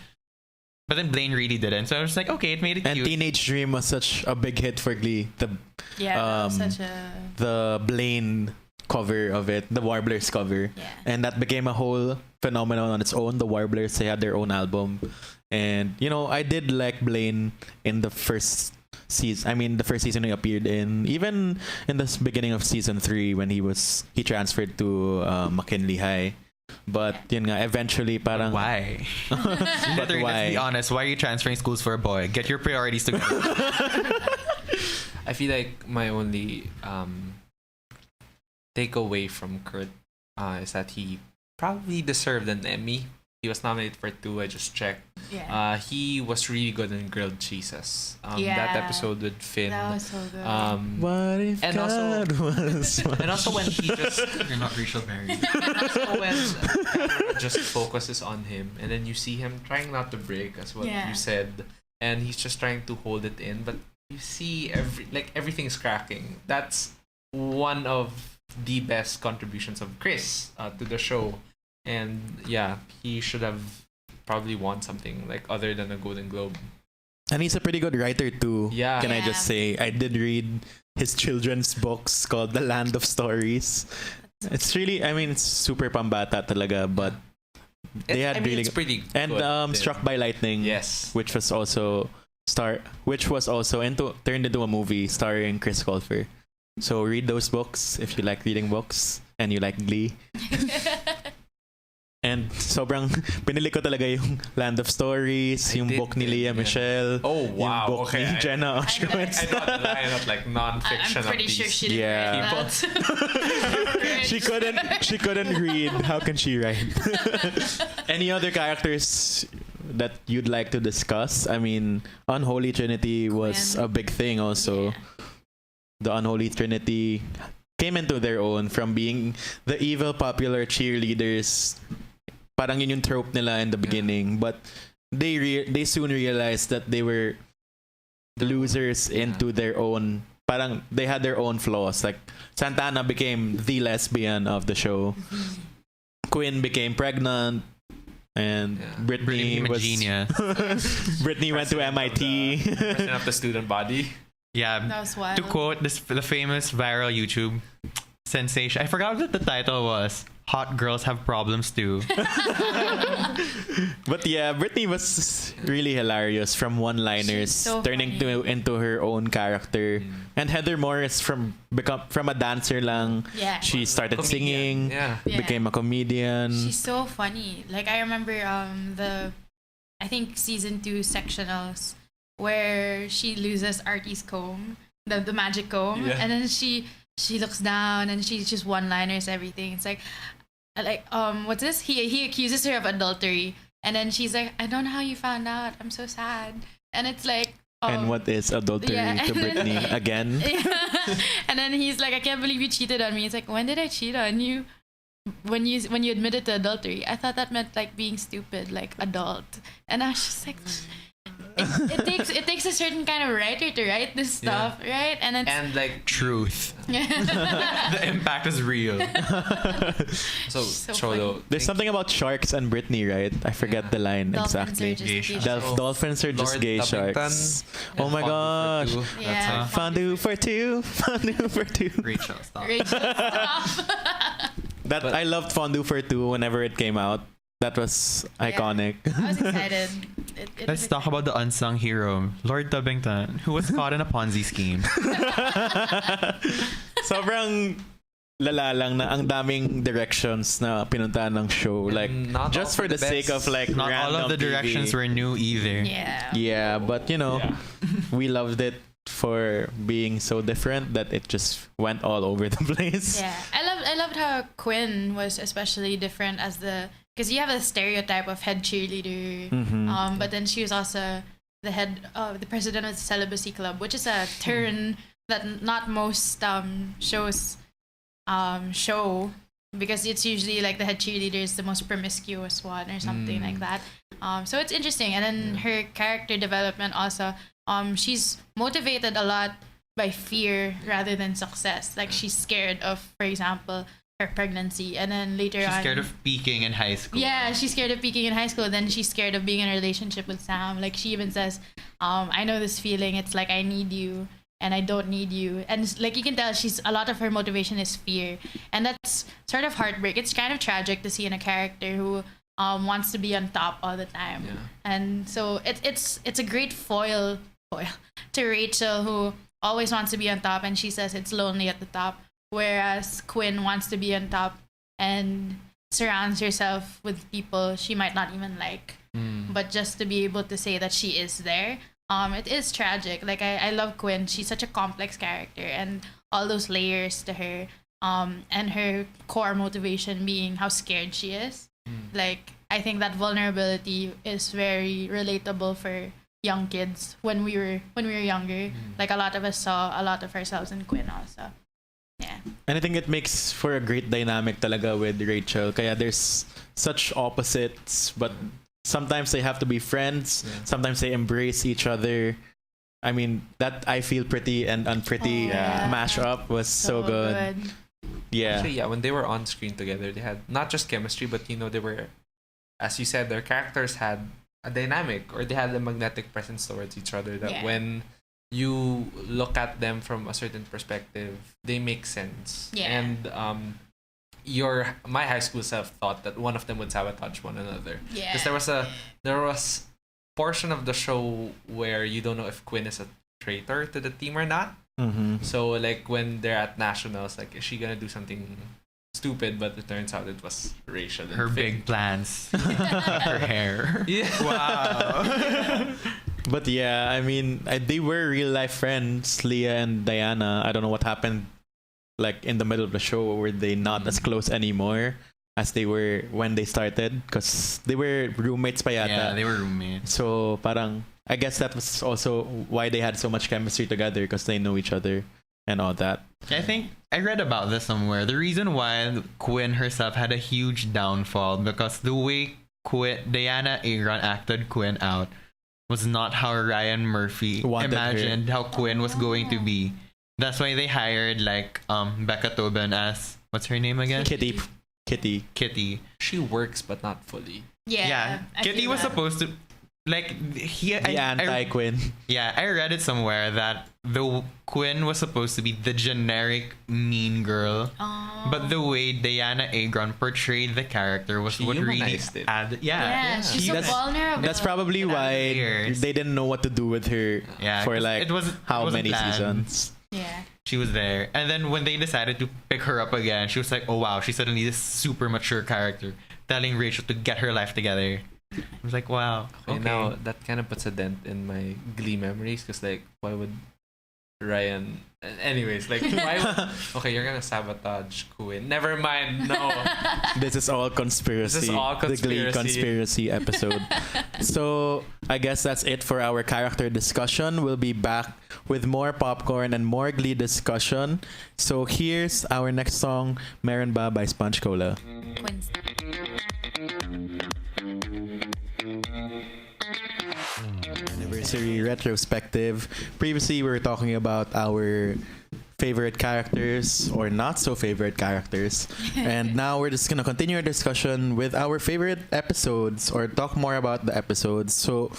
But then Blaine really didn't, so I was like, okay, it made it And cute. Teenage Dream was such a big hit for Glee. Yeah, that was such a... The Blaine cover of it, the Warblers cover. Yeah. And that became a whole phenomenon on its own. The Warblers, they had their own album. And, you know, I did like Blaine in the first season. I mean, the first season he appeared in. Even in the beginning of season 3 when he transferred to McKinley High. But yun nga, eventually parang... Why? But Let's why? be honest. Why are you transferring schools for a boy? Get your priorities together. I feel like my only takeaway from Kurt is that he probably deserved an Emmy. He was nominated for 2. I just checked. Yeah. He was really good in grilled cheeses. Yeah. That episode with Finn. That was so good. What if And God was... And also when he just You're not Rachel Berry. and also when the camera just focuses on him and then you see him trying not to break, as what Yeah. you said, and he's just trying to hold it in, but you see everything's cracking. That's one of the best contributions of Chris to the show, and yeah, he should have probably won something like other than a Golden Globe. And he's a pretty good writer too. Yeah. Can I Yeah. just say, I did read his children's books called The Land of Stories. It's really, I mean, it's super pambata talaga, but they had really it's pretty and good. Struck by Lightning, Yes. which was also turned into a movie starring Chris Colfer. So read those books if you like reading books and you like Glee. And sobrang pinili ko talaga yung Land of Stories, I yung did book ni din, Leah yeah. Michelle, Oh wow. yung book Okay. ni Jenna Ushkowitz. I thought the line of like non-fiction I'm pretty of sure these. she didn't Yeah. write that. she couldn't read. How can she write? Any other characters that you'd like to discuss? I mean, Unholy Trinity was Quinn. a big thing also. Yeah. The Unholy Trinity came into their own from being the evil popular cheerleaders. Parang yun yung trope nila in the beginning, but they soon realized that they were losers into their own. Parang they had their own flaws. Like Santana became the lesbian of the show. Quinn became pregnant, and Yeah. Brittany Became a was genius. Brittany went to MIT. President of the student body. Yeah. That was wild. To quote the famous viral YouTube sensation, I forgot what the title was. Hot girls have problems too. But yeah, Brittany was really hilarious from one-liners She's so turning funny. into her own character. And Heather Morris from a dancer lang. Yeah. She started Comedian. singing, Yeah. Yeah. became a comedian. She's so funny. Like I remember I think season 2 sectionals where she loses Artie's comb, the magic comb, Yeah. and then she looks down and she's just one-liners everything. It's like what's this? He accuses her of adultery, and then she's like, I don't know how you found out. I'm so sad. And it's like And what is adultery yeah. to Brittany again? Yeah. And then he's like, I can't believe you cheated on me. It's like, when did I cheat on you? When you admitted to adultery, I thought that meant like being stupid, like adult. And I was just like, it takes a certain kind of writer to write this stuff, right? And it's And like Truth. The impact is real. so So Cholo. There's something about sharks and Brittany, right? I forget the line dolphins are exactly. just Gay gay sharks. sharks. Dolphins are just Lord gay Tubbington. sharks. Oh my gosh. Yeah. Fondue for two. Fondue for two. Rachel, stop. Rachel, stop. I loved Fondue for two whenever it came out. That was iconic. I was excited. It Let's was talk about the unsung hero, Lord Tubbington, who was caught in a Ponzi scheme. Sobrang lala lang na ang daming directions na pinuntahan ng show. Like, not just all for the best. sake of like Not all random of the TV. directions were new either. Yeah. Yeah, but you know, Yeah. we loved it for being so different that it just went all over the place. Yeah, I love loved how Quinn was especially different as because you have a stereotype of head cheerleader, but then she was also the head the president of the celibacy club, which is a turn that not most shows show, because it's usually like the head cheerleader is the most promiscuous one or something like that. So it's interesting. And then her character development also, she's motivated a lot by fear rather than success. Like she's scared of, for example, her pregnancy, and then later She's on scared of peaking in high school. yeah, she's scared of peaking in high school. Then she's scared of being in a relationship with Sam. Like she even says, I know this feeling. It's like I need you and I don't need you. And like you can tell, a lot of her motivation is fear, and that's sort of heartbreak. It's kind of tragic to see in a character who wants to be on top all the time. And so it's a great foil to Rachel, who always wants to be on top, and she says it's lonely at the top. Whereas Quinn wants to be on top and surrounds herself with people she might not even like. But just to be able to say that she is there, it is tragic. Like I love Quinn. She's such a complex character, and all those layers to her, and her core motivation being how scared she is. Like I think that vulnerability is very relatable for young kids when we were younger. Like a lot of us saw a lot of ourselves in Quinn also. Yeah. And I think it makes for a great dynamic talaga with Rachel. Kaya there's such opposites, but sometimes they have to be friends. Sometimes they embrace each other. I mean, that I feel pretty and unpretty mashup was so good. Yeah. Actually, when they were on screen together, they had not just chemistry, but they were, as you said, their characters had a dynamic, or they had a magnetic presence towards each other that when you look at them from a certain perspective, they make sense. And my high school self thought that one of them would sabotage one another. Because there was portion of the show where you don't know if Quinn is a traitor to the team or not. So like when they're at nationals, like is she gonna do something stupid? But it turns out it was Rachel. Her big plans. Her hair. Wow. But yeah, I mean, they were real life friends, Leah and Diana. I don't know what happened, like in the middle of the show. Were they not as close anymore as they were when they started? Because they were roommates pa yata. Yeah, they were roommates. So parang, I guess that was also why they had so much chemistry together, because they know each other and all that. I think I read about this somewhere. The reason why Quinn herself had a huge downfall, because the way Diana Agron acted Quinn out was not how Ryan Murphy imagined how Quinn was going to be. That's why they hired like Becca Tobin as, what's her name again? Kitty. She works but not fully. Yeah. Kitty was supposed to anti-Quinn. Yeah, I read it somewhere that the Quinn was supposed to be the generic mean girl, but the way Diana Agron portrayed the character was what really added. She's so vulnerable. That's probably why they didn't know what to do with her for like how many seasons. Yeah. She was there, and then when they decided to pick her up again, she was like, "Oh wow, she's suddenly this super mature character, telling Rachel to get her life together." I was like, wow. Okay, now that kind of puts a dent in my Glee memories, because like, why would Ryan? Anyways, like, why would? Okay, you're gonna sabotage Quinn. Never mind. No. This is all conspiracy. The Glee conspiracy episode. So I guess that's it for our character discussion. We'll be back with more popcorn and more Glee discussion. So here's our next song, Meron Ba by Sponge Cola. Quince. Anniversary retrospective. Previously, we were talking about our favorite characters or not so favorite characters, and now we're just gonna continue our discussion with our favorite episodes, or talk more about the episodes. So,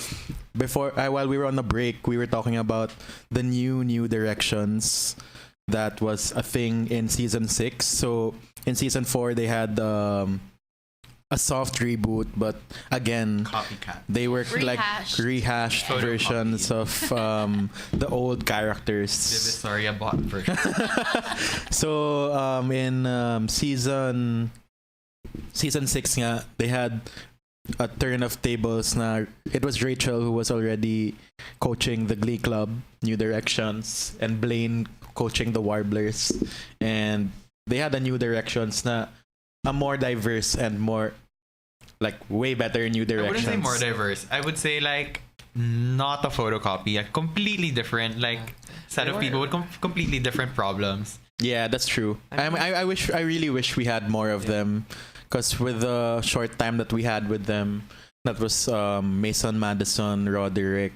while we were on the break, we were talking about the new directions that was a thing in season 6. So in season 4, they had a soft reboot, but again, copycat. They were like rehashed versions of the old characters. Divisoria bot version. So in season 6 nga, they had a turn of tables na it was Rachel who was already coaching the Glee Club, New Directions, and Blaine coaching the Warblers, and they had a new directions na a more diverse and more like way better new I directions. wouldn't say more diverse. I would say like not a photocopy, a completely different like set of people with completely different problems. Yeah, that's true. I really wish we had more of them, because with the short time that we had with them, that was Mason, Madison, Roderick,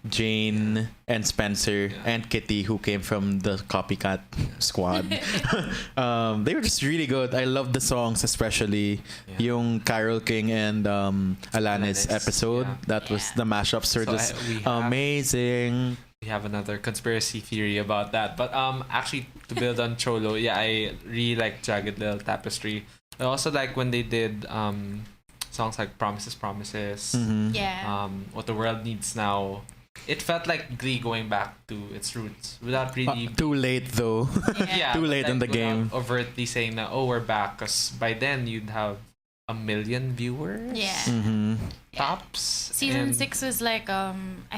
Jane, and Spencer, and Kitty, who came from the Copycat squad. They were just really good. I love the songs, especially yung Carol King and Alanis episode. Yeah. That was the mashups were just amazing. We have another conspiracy theory about that. But actually, to build on Cholo, yeah, I really like Jagged Little Tapestry. I also like when they did songs like Promises, Promises, Yeah. What the World Needs Now. It felt like Glee going back to its roots without really... Too late though. yeah, too late but in the game. overtly saying that, oh, we're back. Because by then, you'd have 1 million viewers. Yeah. Mm-hmm. Tops. Season and 6 was like I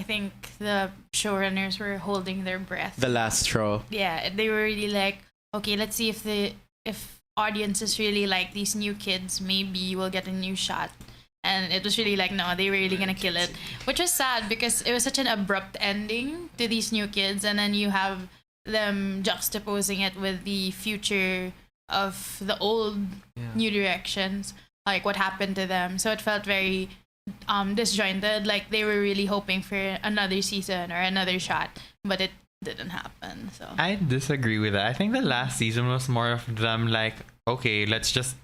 think the showrunners were holding their breath. The last straw. Yeah, they were really like, okay, let's see if audiences really like these new kids, maybe we'll get a new shot. And it was really like, no, they were really gonna kill it, which was sad because it was such an abrupt ending to these new kids, and then you have them juxtaposing it with the future of the old new directions, like what happened to them. So it felt very disjointed, like they were really hoping for another season or another shot, but it didn't happen. So I disagree with that. I think the last season was more of them like, okay, let's just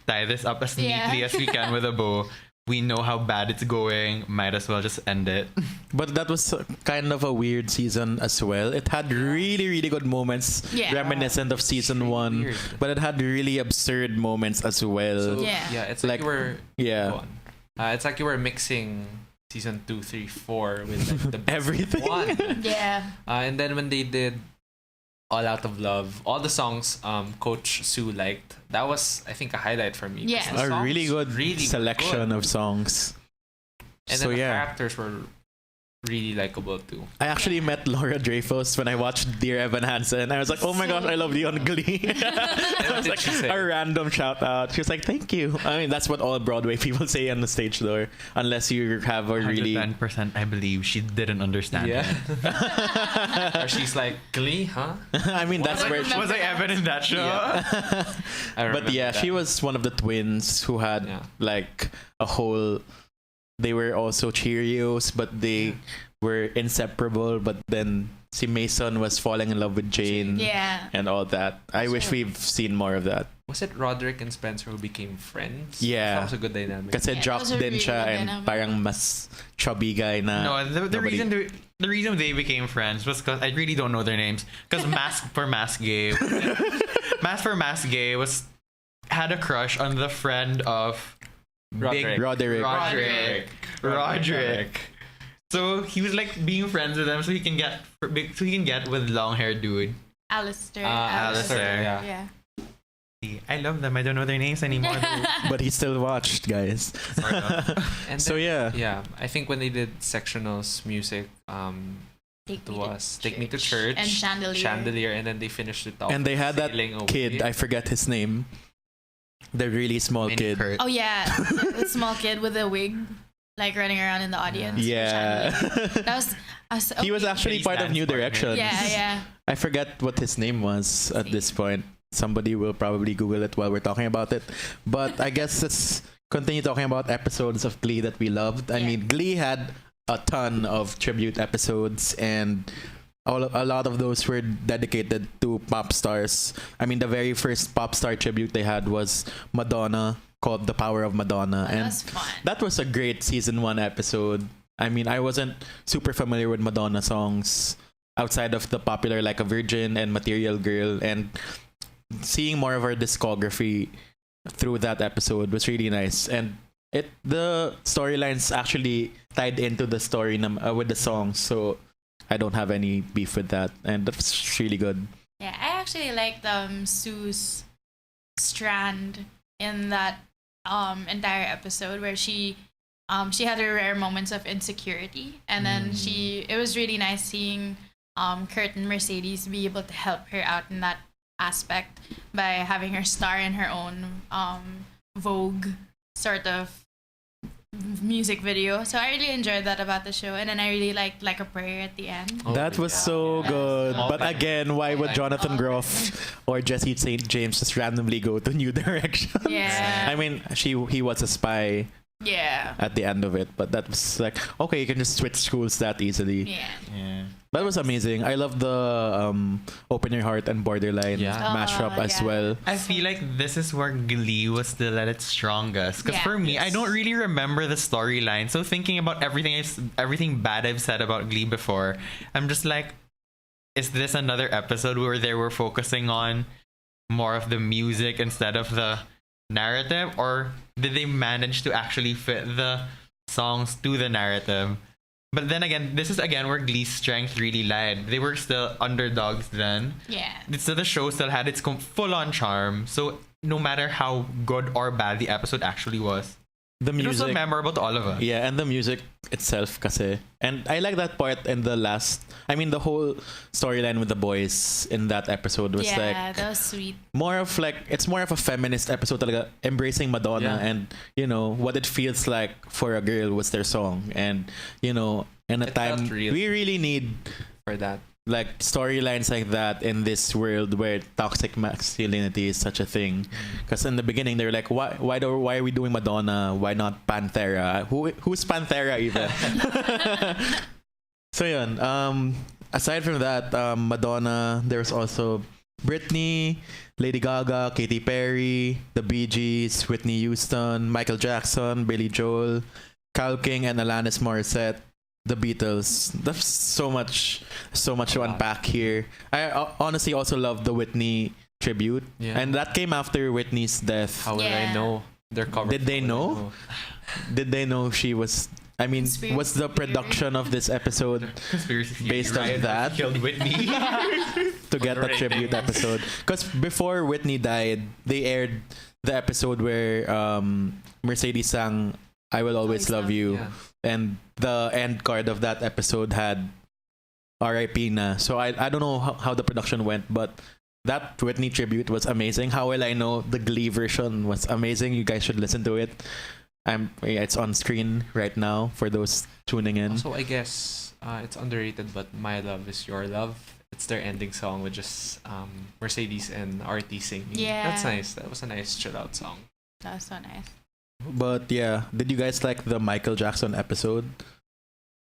tie this up as neatly as we can with a bow. We know how bad it's going. Might as well just end it. But that was kind of a weird season as well. It had really, really good moments, reminiscent of season 1, weird. but it had really absurd moments as well. So, Yeah. it's like you were... yeah. Go on. It's like you were mixing season 2, 3, 4 with like the best Everything. one. yeah. And then when they did All Out of Love, all the songs Coach Sue liked, that was, I think, a highlight for me. 'cause Yeah. the A songs really good really selection good. of songs. And So then the yeah. characters were really likable too. I actually met Laura Dreyfus when I watched Dear Evan Hansen. I was like, oh my gosh, I love you on Glee. It was like did she say? a random shout out. She was like, thank you. I mean, that's what all Broadway people say on the stage door, unless you have a really... 110%, I believe she didn't understand Yeah. it. Or she's like, Glee, huh? I mean, that's I where... remember Was I Evan in that show? Yeah. I But yeah, remember she that. was one of the twins who had like a whole... They were also Cheerios, but they were inseparable. But then si Mason was falling in love with Jane Yeah. and all that. I wish we've seen more of that. Was it Roderick and Spencer who became friends? Yeah. That was a good dynamic. Kasi Yeah, jock those are din really siya good and dynamic. parang mas chubby guy na... No, the nobody- reason they became friends was because I really don't know their names. Because Mask for Mask Gay, Mask for Mask Gay had a crush on the friend of Roderick. Roderick. So he was like being friends with them, so he can get with long haired dude. Alistair. Alistair. Yeah. Yeah. I love them. I don't know their names anymore. But he still watched, guys. Sort of. And So then- yeah. Yeah, I think when they did sectionals music, Take it was Take Me to Church and Chandelier. and then they finished it off. And they had that Sailing Away. kid, I forget his name. The really small Mini kid. Kurt. Oh yeah, the small kid with a wig, like running around in the audience. Yeah. That was He was okay. actually He part of stands New for it. Directions. Yeah. I forget what his name was at this point. Somebody will probably Google it while we're talking about it. But I guess let's continue talking about episodes of Glee that we loved. I Yeah. mean, Glee had a ton of tribute episodes, and a lot of those were dedicated to pop stars. I mean, the very first pop star tribute they had was Madonna, called The Power of Madonna. That And was fun. that was a great season 1 episode. I mean, I wasn't super familiar with Madonna songs outside of the popular Like a Virgin and Material Girl, and seeing more of her discography through that episode was really nice. And the storylines actually tied into the story with the songs, so I don't have any beef with that, and that's really good. Yeah, I actually liked Sue's strand in that entire episode where she had her rare moments of insecurity, and then it was really nice seeing Kurt and Mercedes be able to help her out in that aspect by having her star in her own Vogue sort of music video. So I really enjoyed that about the show, and then I really liked Like a Prayer at the end. That was so good. But again, why would Jonathan Groff or Jesse St. James just randomly go to New Directions? Yeah. I mean, he was a spy Yeah. at the end of it, but that was like, okay, you can just switch schools that easily. Yeah. That was amazing. I love the Open Your Heart and Borderline mashup as well. I feel like this is where Glee was still at its strongest. Because for me, I don't really remember the storyline. So thinking about everything bad I've said about Glee before, I'm just like, is this another episode where they were focusing on more of the music instead of the narrative? Or did they manage to actually fit the songs to the narrative? But then again, this is again where Glee's strength really lied. They were still underdogs then. Yeah. So the show still had its full-on charm. So no matter how good or bad the episode actually was, The it was so music, memorable to all of us. yeah, and the music itself kasi. And I like that part in the the whole storyline with the boys in that episode was Yeah, like that was sweet. it's more of a feminist episode talaga, embracing Madonna and what it feels like for a girl was their song, and in a It time felt real. we really need For that. like storylines like that in this world where toxic masculinity is such a thing. Because in the beginning they were like, why are we doing Madonna? Why not Panthera? Who's Panthera even? So yun. Aside from that, Madonna, there's also Britney, Lady Gaga, Katy Perry, the Bee Gees, Whitney Houston, Michael Jackson, Billy Joel, Carl King, and Alanis Morissette. The Beatles. That's so much to unpack here. I honestly also love the Whitney tribute, and that came after Whitney's death. How will I know? They're covered. Did they know? Did they know she was? I mean, was the production of this episode Conspiracy based on that killed Whitney? to get a tribute episode? Because before Whitney died, they aired the episode where Mercedes sang "I Will Always Love You." Yeah. And the end card of that episode had R.I.P. na. So I don't know how the production went, but that Whitney tribute was amazing. How will I know? The Glee version was amazing. You guys should listen to it. It's on screen right now for those tuning in. Also, I guess it's underrated, but "My Love Is Your Love." It's their ending song with just Mercedes and RT singing. Yeah. That's nice. That was a nice chill out song. That was so nice. But yeah, did you guys like the Michael Jackson episode?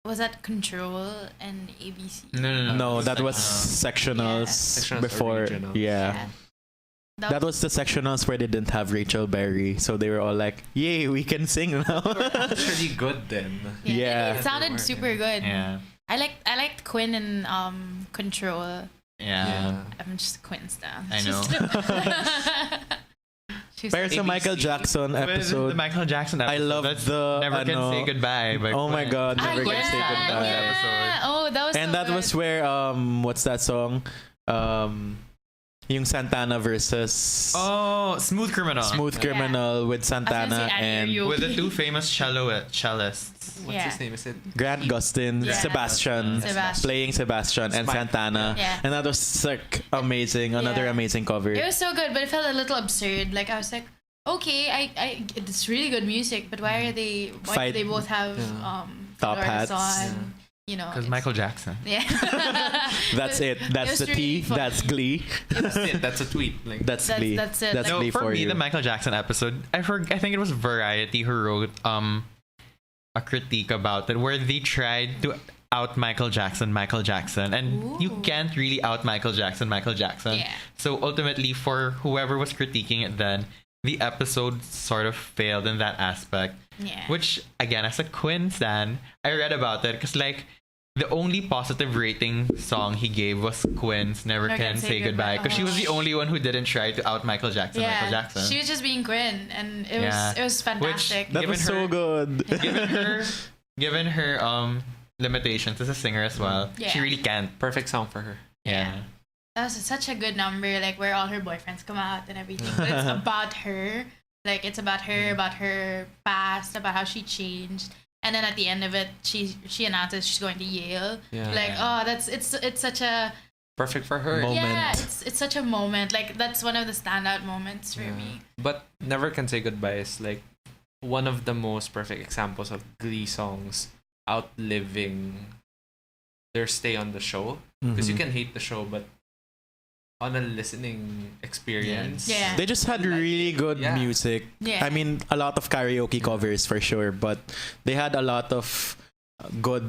Was that Control and ABC? No, that was sectionals Sectionals or before. regionals. Yeah. That was the sectionals where they didn't have Rachel Berry, so they were all like, "Yay, we can sing now!" Actually good then. Yeah. It sounded super good. Yeah. I liked Quinn in Control. Yeah. I'm just Quinn stan. I know. Pero sa Michael Jackson With the episode, Michael Jackson episode, I love that's the Never Can Say Goodbye. By oh my Queen. God, Never Can Say Goodbye. Yeah. Oh, that was And so that good. was where what's that song? Yung Santana versus Smooth Criminal. Smooth Criminal with Santana and With the two famous cellists. What's his name? Is it Grant Gustin, Yeah. Sebastian, playing Sebastian and Santana. Yeah. And that was like amazing. Another amazing cover. It was so good, but it felt a little absurd. Like I was like, okay, I it's really good music, but why do they both have top flowers hats? on? You know, Because Michael Jackson. Yeah. That's it. That's was the T. really fun. That's Glee. That's a tweet. Like That's Glee. That's it. That's Like, Glee For me, you. the Michael Jackson episode, I think it was Variety who wrote a critique about it where they tried to out Michael Jackson, and you can't really out Michael Jackson. Yeah. So ultimately, for whoever was critiquing it then, the episode sort of failed in that aspect. Yeah. Which, again, as a Quinn stan, I read about it because, like, the only positive rating song he gave was Quinn's Never Can Say Goodbye, because she was the only one who didn't try to out Michael Jackson. She was just being Quinn, and it was fantastic. That was so good. Given her limitations as a singer as well, she really can't. perfect song for her. Yeah. That was such a good number, like where all her boyfriends come out and everything. But it's about her. Like it's about her past, about how she changed. And then at the end of it, she announces she's going to Yale. Yeah. Like, it's such a perfect for her. Moment. Yeah, it's such a moment. Like that's one of the standout moments for me. But Never Can Say Goodbye is like one of the most perfect examples of Glee songs outliving their stay on the show. Because you can hate the show, but on a listening experience, Yeah. They just had really good Yeah. music. Yeah. I mean, a lot of karaoke covers for sure, but they had a lot of good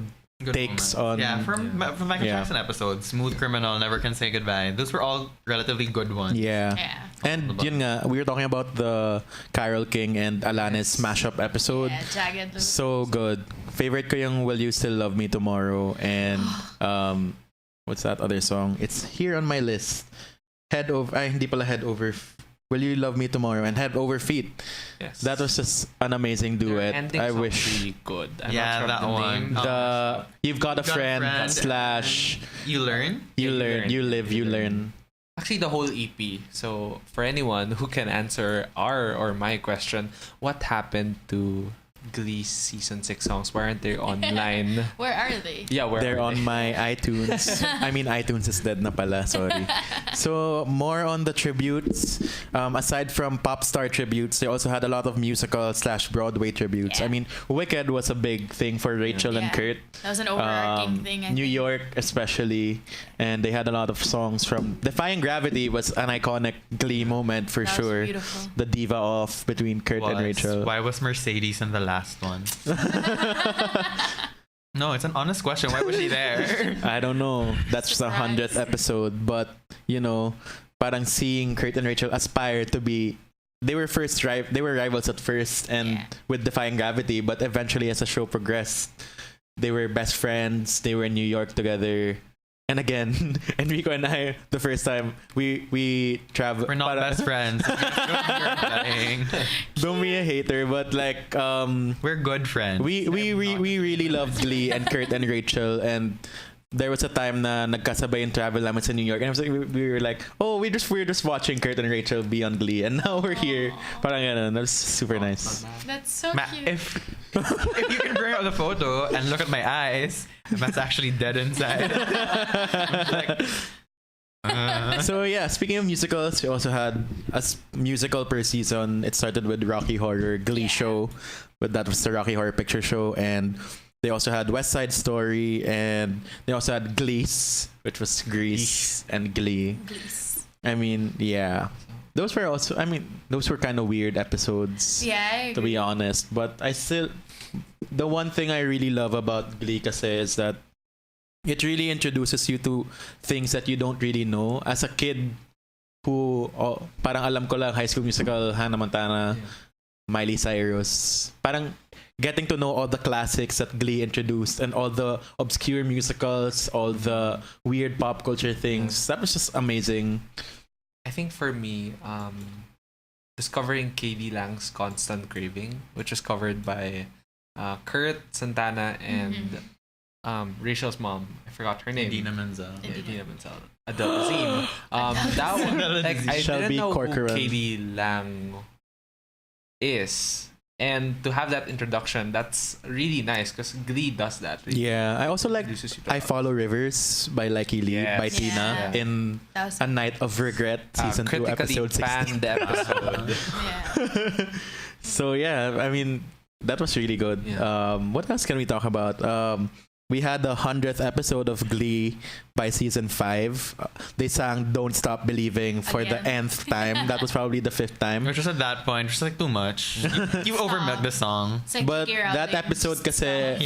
takes on. Yeah, from Michael Yeah. Jackson episodes, Smooth Criminal, Never Can Say Goodbye. Those were all relatively good ones. Yeah. Yeah. And yun nga, we were talking about the Carol King and Alanis mashup episode. Yeah, Jagged Little So good. Favorite ko yung Will You Still Love Me Tomorrow and what's that other song? It's here on my list. Head over, ay hindi pala Head Over. Will You Love Me Tomorrow and Head Over Feet. yes. That was just an amazing Their duet. ending I song's wish really good. I'm Yeah, not sure of that the one. name. the You've Got a Friend, slash You Learn? You Learn, You Live, You Learn. Actually, the whole EP. So, for anyone who can answer our or my question, what happened to Glee season 6 songs? Why aren't they online? Where are they? Yeah, where They're are on they? my iTunes. I mean, iTunes is dead na pala. Sorry. So, more on the tributes. Aside from pop star tributes, they also had a lot of musical slash Broadway tributes. Yeah. I mean, Wicked was a big thing for Rachel and Yeah. Kurt. That was an overarching thing. I New think. York, especially. And they had a lot of songs from Defying Gravity was an iconic Glee moment for That was sure. beautiful. The diva off between Kurt and Rachel. Why was Mercedes in the last one? No, it's an honest question. Why was she there? I don't know. That's the Surprise. 100th episode, but you know, parang seeing Kurt and Rachel aspire to be. They were rivals at first, and Yeah. with Defying Gravity, but eventually, as the show progressed, they were best friends. They were in New York together, and again, Enrico and I, the first time we travel. We're not best friends. Don't be a hater, but like We're good friends. we really loved Glee and Kurt and Rachel, and there was a time na nagkasabay yung travel namin sa New York, and I was like, we were like, oh, we're just watching Kurt and Rachel be on Glee, and now we're here. Parang ganun. That was super nice. That's so cute. If you can bring out the photo and look at my eyes, Matt's actually dead inside. So yeah, speaking of musicals, we also had a musical per season. It started with Rocky Horror Glee Yeah. Show, but that was the Rocky Horror Picture Show, and they also had West Side Story, and they also had Glees, which was Grease and Glee. Please. I mean, yeah, those were kind of weird episodes. Yeah, I To agree. be honest, but the one thing I really love about Glee kasi is that it really introduces you to things that you don't really know. As a kid who, parang alam ko lang High School Musical, Hannah Montana, Miley Cyrus. Parang getting to know all the classics that Glee introduced and all the obscure musicals, all the weird pop culture things. That was just amazing. I think for me, discovering Katy Lang's Constant Craving, which was covered by Kurt, Santana, and Rachel's mom. I forgot her name. Idina Menzel. Idina Menzel. Adele Dazeem. That one, like, I Shelby didn't know Corcoran. who Katy Lang is. And to have that introduction, that's really nice because Glee does that. It Yeah, I also like introduces you to I Follow Rivers by Lucky Lee Yes. by Tina Yeah. in That was A Night of Regret season 2 critically episode 16. panned episode. yeah. So yeah, I mean that was really good. Yeah. What else can we talk about? We had the 100th episode of Glee by season 5. They sang "Don't Stop Believing" for the Again. nth time. That was probably the 5th time. Which was at that point, just like too much. You overmilked the song. It's like But figure out that things. episode kasi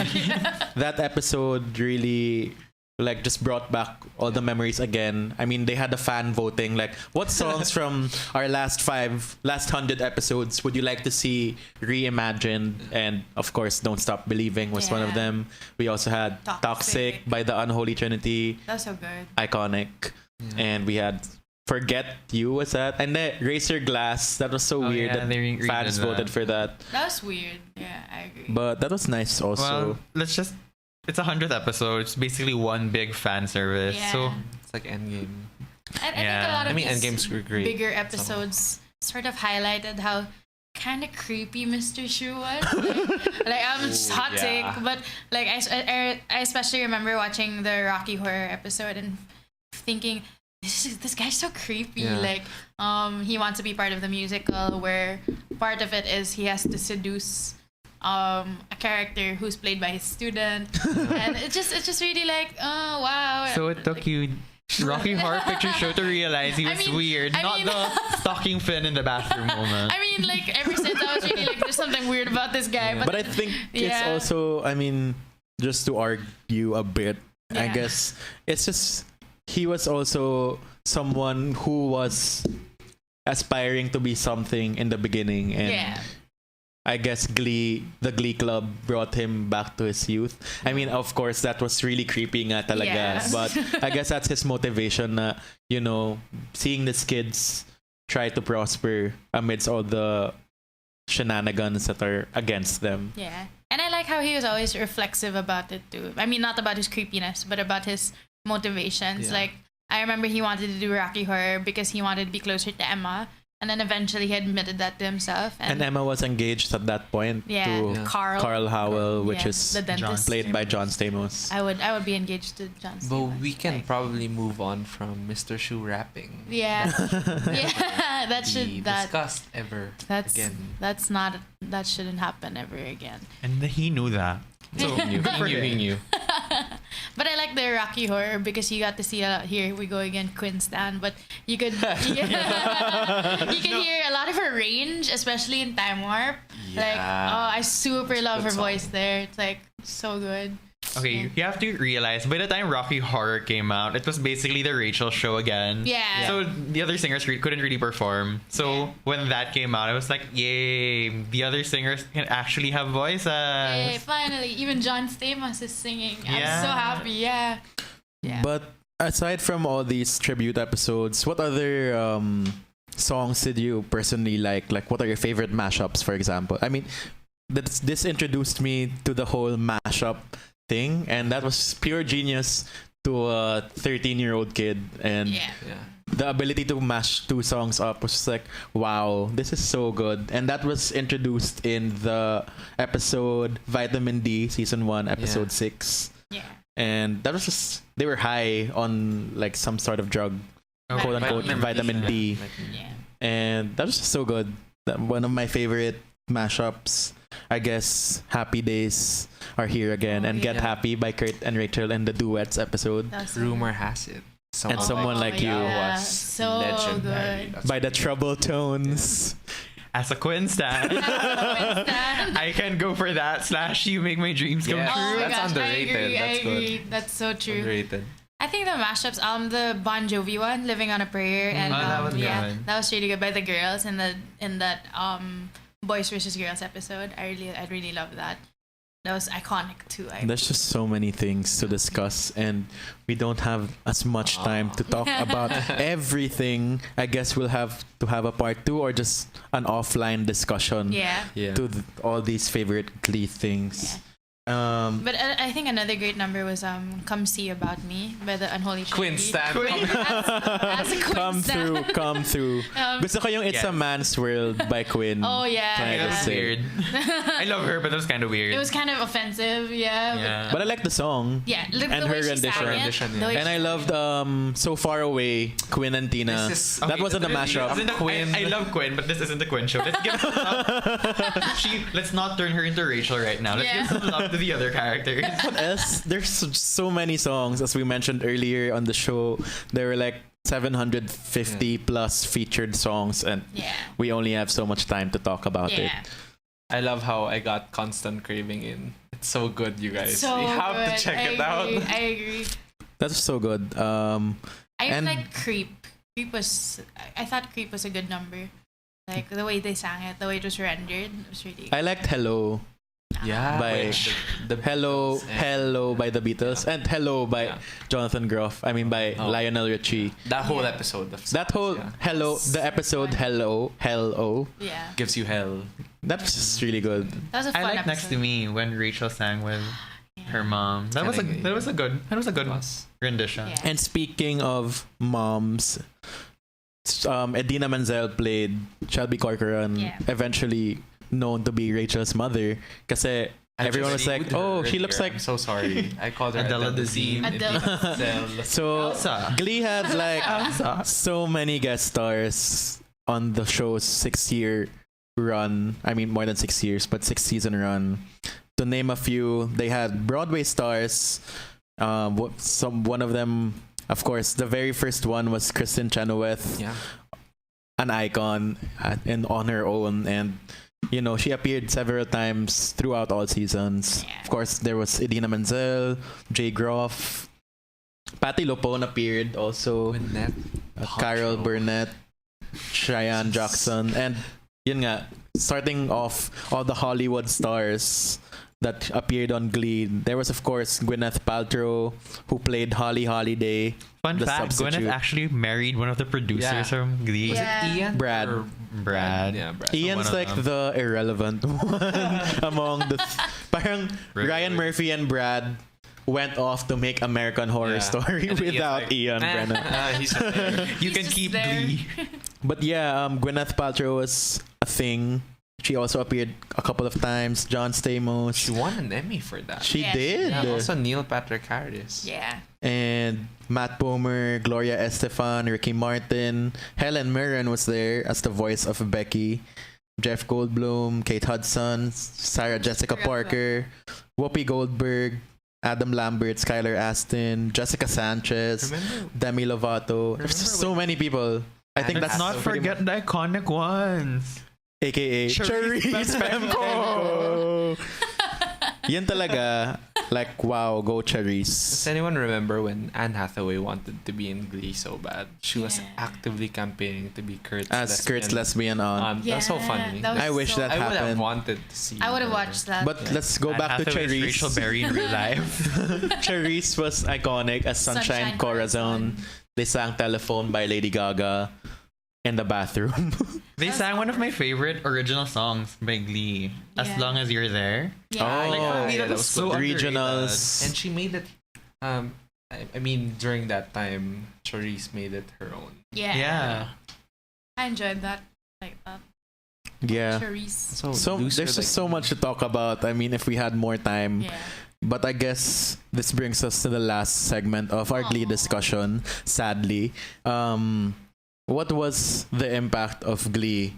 that episode really like just brought back all the memories again. I mean, they had a fan voting like, what songs from our last 100 episodes would you like to see reimagined? And of course, "Don't Stop Believing" was one of Yeah. them. We also had Toxic. Toxic by the Unholy Trinity, That was so good. iconic. And we had Forget You, was that? And then Raise Your Glass. That was so Oh, weird yeah, that they fans redid that. voted for that. That was weird. Yeah, I agree. But that was nice also. Well, it's 100th episode. It's basically one big fan service. Yeah. So It's like Endgame. I think Yeah. a lot of I mean, these Endgame's great. bigger episodes sort of highlighted how kind of creepy Mr. Shu was. Like I'm just hot take, yeah. but like I especially remember watching the Rocky Horror episode, and thinking, this guy's so creepy. Yeah. Like, he wants to be part of the musical, where part of it is he has to seduce a character who's played by his student, and it's just really like, oh wow. So it took you Rocky Horror Picture Show to realize he was weird, not the stalking Finn in the bathroom moment. I mean, like, ever since I was really like, there's something weird about this guy. But I think it's also, I mean, just to argue a bit, I guess it's just he was also someone who was aspiring to be something in the beginning, and I guess the Glee Club brought him back to his youth. I mean, of course, that was really creepy nga talaga. Yes. But I guess that's his motivation na, you know, seeing these kids try to prosper amidst all the shenanigans that are against them. Yeah. And I like how he was always reflexive about it too. I mean, not about his creepiness, but about his motivations. Yeah. Like, I remember he wanted to do Rocky Horror because he wanted to be closer to Emma. And then eventually he admitted that to himself. And Emma was engaged at that point to Carl Howell, which is the dentist. played by John Stamos. I would be engaged to John Stamos. But we can probably move on from Mr. Shoe rapping. Yeah. Yeah. That discussed ever again. That shouldn't happen ever again. And he knew that. So He knew. But I like the Rocky Horror because you got to see here we go again, Quinn Stan. But you could you can hear a lot of her range, especially in Time Warp. Like, I super love her voice there. It's like so good. Okay, you have to realize by the time Rocky Horror came out, it was basically the Rachel show again. Yeah. So the other singers couldn't really perform. So when that came out, I was like, yay, the other singers can actually have voices. Yay, finally, even John Stamos is singing. I'm so happy. Yeah. But aside from all these tribute episodes, what other songs did you personally like? Like, what are your favorite mashups, for example? I mean, this introduced me to the whole mashup thing, and that was pure genius to a 13-year-old kid, and the ability to mash two songs up was just like, wow, this is so good. And that was introduced in the episode Vitamin D season 1 episode 6, and that was just, they were high on like some sort of drug, quote unquote vitamin D. And that was just so good. One of my favorite mashups, I guess, Happy Days Are Here Again, and Get Happy by Kurt and Rachel in the duets episode. Rumor has it. Someone Like You was so legendary. good. By the Trouble Tones. As a Quinn stan, I can go for that / You Make My Dreams Come Yeah. True. Oh my That's gosh, underrated. I That's agree. good. That's so true. Underrated. I think the mashups, the Bon Jovi one, "Living on a Prayer," and that was good. that was really good by the girls in that Boys versus Girls episode. I really love that. That was iconic too. There's just so many things to discuss, and we don't have as much time to talk about everything. I guess we'll have to have a part 2 or just an offline discussion to all these favorite Glee things. But I think another great number was "Come See About Me" by the Unholy Trinity. Quinn Stan. That's a Quinn Stan. Come through. Gusto ko yung It's a Man's World by Quinn. Oh yeah. Kind It of was sick. weird. I love her, but it was kind of weird. It was kind of offensive, But I like the song. Yeah, the And way her she sang rendition. it, the way And I she- loved So Far Away, Quinn and Tina. That wasn't a mashup. Isn't the Quinn? I love Quinn, but this isn't the Quinn show. Let's give some love. Let's not turn her into Rachel right now. Let's give some love to the other characters. What else? There's so many songs, as we mentioned earlier on the show. There were like 750 plus featured songs, and we only have so much time to talk about it. I love how I got Constant Craving in. It's so good, you guys. So you have good. to check it out. I agree. That's so good. I and- like Creep. I thought Creep was a good number. Like the way they sang it, the way it was rendered, it was really good. I liked Hello Yeah. by Hello by the Beatles, and Hello by Jonathan Groff. I mean by Lionel Richie. That whole episode. That whole Hello, the episode Hello Yeah. gives you hell. that's just really good. That was a fun I like episode. Next to Me when Rachel sang with her mom. That was a good rendition. Yeah. And speaking of moms, Edina Menzel played Shelby Corcoran, eventually known to be Rachel's mother. Kasi everyone was like, "Oh, she looks like." I'm so sorry. I called her Adela Adela Dazeem. Dazeem. So Elsa. Glee had like Elsa. so many guest stars on the show's 6-year run. I mean, more than 6 years, but 6-season run. To name a few, they had Broadway stars. One of them, of course, the very first one was Kristen Chenoweth, Yeah. an icon and on her own, and she appeared several times throughout all seasons. Yeah. Of course, there was Idina Menzel, Jay Groff, Patti LuPone appeared also, Gwyneth Carol Paltrow. Burnett, Cheyenne Jackson, and yun nga, starting off all the Hollywood stars that appeared on Glee. There was, of course, Gwyneth Paltrow, who played Holly Holiday. Fun the fact, substitute. Gwyneth actually married one of the producers Yeah. from Glee. Was Yeah. it Ian? Brad. Or Brad. Yeah, Brad. Ian's one of like them. the irrelevant one among the... Parang Really? Ryan Murphy and Brad went off to make American Horror Yeah. Story And Ian's without like, Ian Brennan. He's just there. You He's can just keep there. Glee. But yeah, Gwyneth Paltrow was a thing. She also appeared a couple of times. John Stamos. She won an Emmy for that. She Yeah, did. Yeah, also Neil Patrick Harris. Yeah. And Matt Bomer, Gloria Estefan, Ricky Martin, Helen Mirren was there as the voice of Becky, Jeff Goldblum, Kate Hudson, Sarah Jessica Parker, Whoopi Goldberg, Adam Lambert, Skylar Astin, Jessica Sanchez, Remember? Demi Lovato. There's Remember so when- many people. I think Let's that's Let's not pretty forget the iconic ones. AKA Charisse Charisse Pemco. Yan talaga. Like, wow, go Does Charisse. anyone remember when Anne Hathaway wanted to be in Glee so bad? She was Yeah. actively campaigning to be Kurt's As Kurt's lesbian on. That's so funny. that was I wish so- that I would have happened. wanted to see. I would have her. watched that. But let's go back to Hathaway's Charisse. Rachel Berry in real life. Charisse was iconic as Sunshine Corazon. They sang Telephone by Lady Gaga in the bathroom. They sang one of my favorite original songs by Glee, As Yeah. Long As You're There. Yeah. Oh, Like, for me, yeah, that that was was so good. underrated. Regionals. And she made it. I mean, during that time, Charisse made it her own. Yeah. Yeah. I enjoyed that. Like that. Yeah. Charisse. So there's just so much to talk about. I mean, if we had more time. Yeah. But I guess this brings us to the last segment of our Glee Aw. discussion, sadly. What was the impact of Glee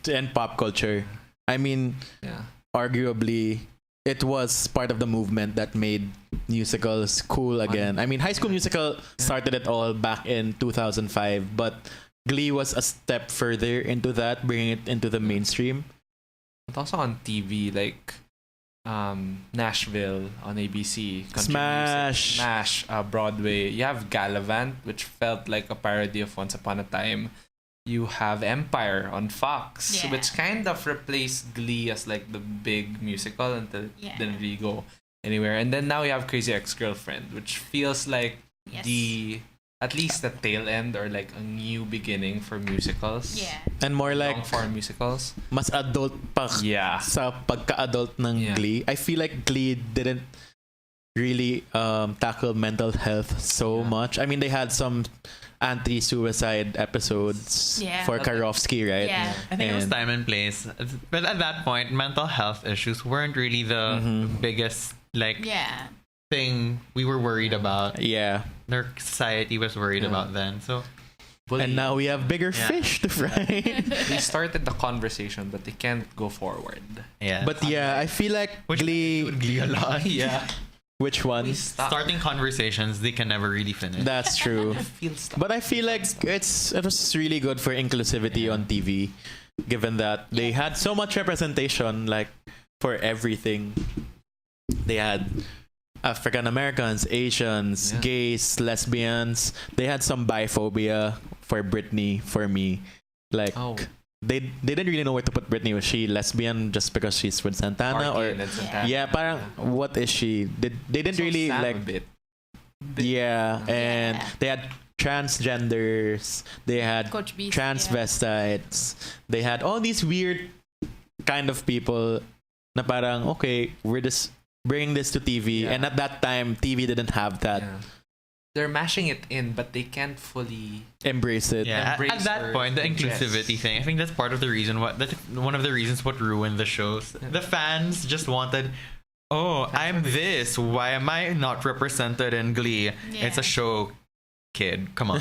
in pop culture? I mean, Yeah. arguably, it was part of the movement that made musicals cool again. I mean, High School Musical started it all back in 2005, but Glee was a step further into that, bringing it into the mainstream. But also on TV, like Nashville on ABC, Country Smash. Music, Smash, Broadway. You have Galavant, which felt like a parody of Once Upon a Time. You have Empire on Fox, Yeah. which kind of replaced Glee as like the big musical until it Yeah. didn't really go anywhere. And then now you have Crazy Ex-Girlfriend, which feels like Yes. at least the tail end or like a new beginning for musicals. Yeah. And more like, Long form musicals. mas adult pa Yeah. sa pagka-adult ng Yeah. Glee. I feel like Glee didn't really tackle mental health so Yeah. much. I mean, they had some anti-suicide episodes Yeah. for Karofsky, right? Yeah. I think it was And- time and place. But at that point, mental health issues weren't really the Mhm. biggest Yeah. thing we were worried about. Yeah. Their society was worried Yeah. about then. So And now we have bigger Yeah. fish to fry. They started the conversation, but they can't go forward. yeah. But yeah, I feel like Which Glee. Glee a lot. Yeah. Which one? We stop. Starting conversations they can never really finish. That's true. Feel stuck. But I feel like it was really good for inclusivity on TV, given that they had so much representation, like for everything. They had African Americans, Asians, Yeah. gays, lesbians. They had some biphobia for Britney, for me. Like Oh, they didn't really know where to put Britney. Was she lesbian just because she's with Santana, or yeah, parang what is she? They didn't really like. a bit. Yeah, and Yeah. they had transgenders, they had Coach Beast. transvestites, they had all these weird kind of people na parang, okay, we're just bringing this to TV. Yeah. And at that time, TV didn't have that. Yeah. They're mashing it in, but they can't fully. Embrace it. Yeah, at Embrace that or point, the digest. inclusivity thing, I think that's part of the reason that's one of the reasons what ruined the shows. Yeah. The fans just wanted oh, I'm this. Why am I not represented in Glee? Yeah. It's a show, kid. Come on.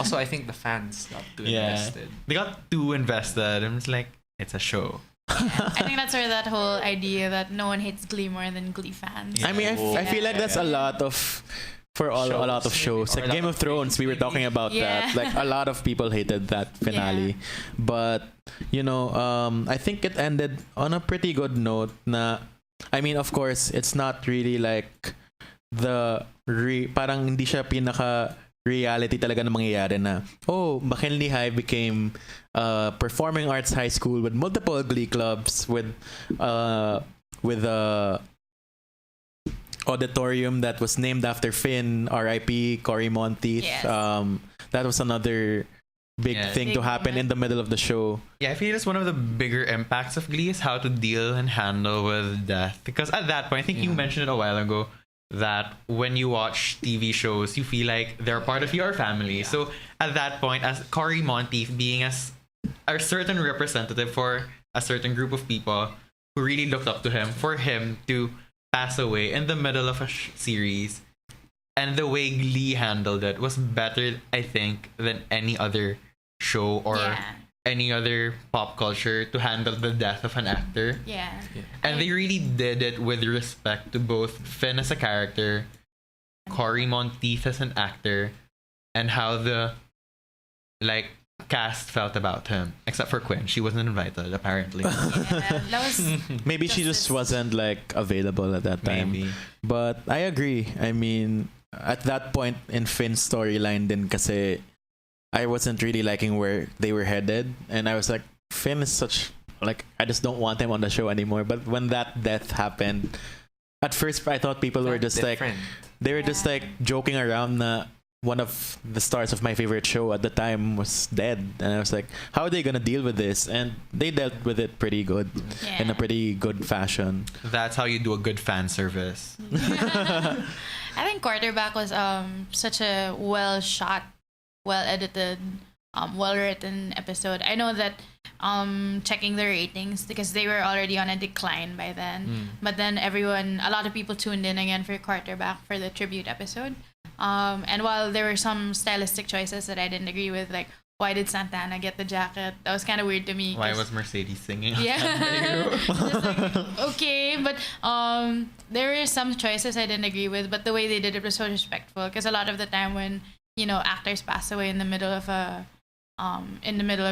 Also, I think the fans got too Yeah. invested. They got too invested. I'm just like, it's a show. I think that's where that whole idea that no one hates Glee more than Glee fans. Yeah. I mean, I feel like that's a lot of for a lot of shows. Or Like a lot Game of of Thrones, we were maybe. talking about Yeah. that. Like a lot of people hated that finale, but I think it ended on a pretty good note. I mean, of course, it's not really like parang hindi siya pinaka reality talaga na mangyayari na, oh, McKinley High became a performing arts high school with multiple Glee clubs, with a auditorium that was named after Finn, R.I.P. Cory Monteith. Yes. That was another big Yeah. thing to Big happen in moment. the middle of the show. Yeah, I feel it's one of the bigger impacts of Glee is how to deal and handle with death. Because at that point, I think you Yeah. mentioned it a while ago, that when you watch TV shows, you feel like they're part of your family. So at that point, as Cory Monteith being a certain representative for a certain group of people who really looked up to him, for him to pass away in the middle of a series, and the way Glee handled it was better, I think, than any other show or Yeah. any other pop culture to handle the death of an actor. Yeah. And they really did it with respect to both Finn as a character, Cory Monteith as an actor, and how the cast felt about him. Except for Quinn. She wasn't invited, apparently. Yeah, that was Maybe she just Justice. wasn't like available at that time. Maybe. But I agree. I mean, at that point in Finn's storyline din kasi I wasn't really liking where they were headed, and I was like, Finn is such like, I just don't want him on the show anymore. But when that death happened, at first I thought people were just Different. they were just Yeah. like joking around na one of the stars of my favorite show at the time was dead, and I was like, how are they gonna deal with this? And they dealt with it pretty good, in a pretty good fashion. That's how you do a good fan service. I think Quarterback was such a well shot, well edited, well written episode. I know that checking the ratings, because they were already on a decline by then, but then a lot of people tuned in again for Quarterback for the tribute episode. And while there were some stylistic choices that I didn't agree with, like why did Santana get the jacket? That was kind of weird to me. Why 'cause- was Mercedes singing? yeah. Just like, okay, but there were some choices I didn't agree with, but the way they did it was so respectful, because a lot of the time when actors pass away in the middle of a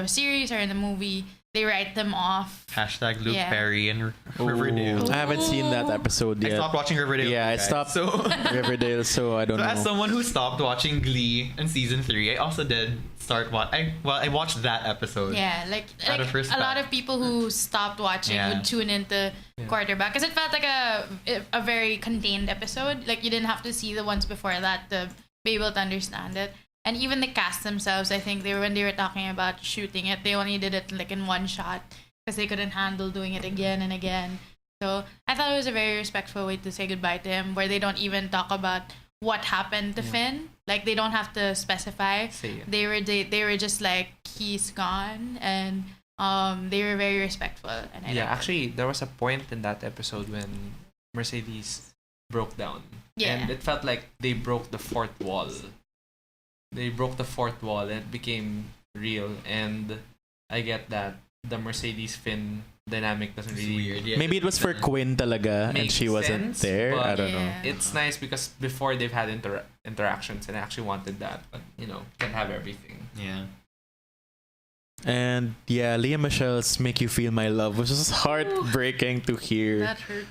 series or in the movie, they write them off. Hashtag Luke Yeah. Perry and Riverdale. I haven't seen that episode I yet. stopped watching Riverdale. Yeah, I guys. stopped So, Riverdale, so I don't so know. as someone who stopped watching Glee in season 3, I also did start I watched that episode. Yeah, like Out of a respect. lot of people who stopped watching Yeah. would tune into Quarterback, because it felt like a very contained episode. Like you didn't have to see the ones before that to be able to understand it. And even the cast themselves, I think when they were talking about shooting it, they only did it like in one shot because they couldn't handle doing it again and again. So I thought it was a very respectful way to say goodbye to him, where they don't even talk about what happened to Finn. Like they don't have to specify. Say it. They were just like, he's gone, and they were very respectful. And I Yeah, liked it. actually, there was a point in that episode when Mercedes broke down. Yeah. And it felt like they broke the fourth wall. They broke the fourth wall and it became real. And I get that the Mercedes Finn dynamic doesn't It's really weird. Yeah. Maybe it was for Quinn talaga, and Makes she wasn't sense, there. I but- don't know. Yeah. It's nice because before they've had interactions and I actually wanted that, but can't have everything. Yeah. And yeah, Leah Michelle's "Make You Feel My Love" was just heartbreaking to hear. That hurt.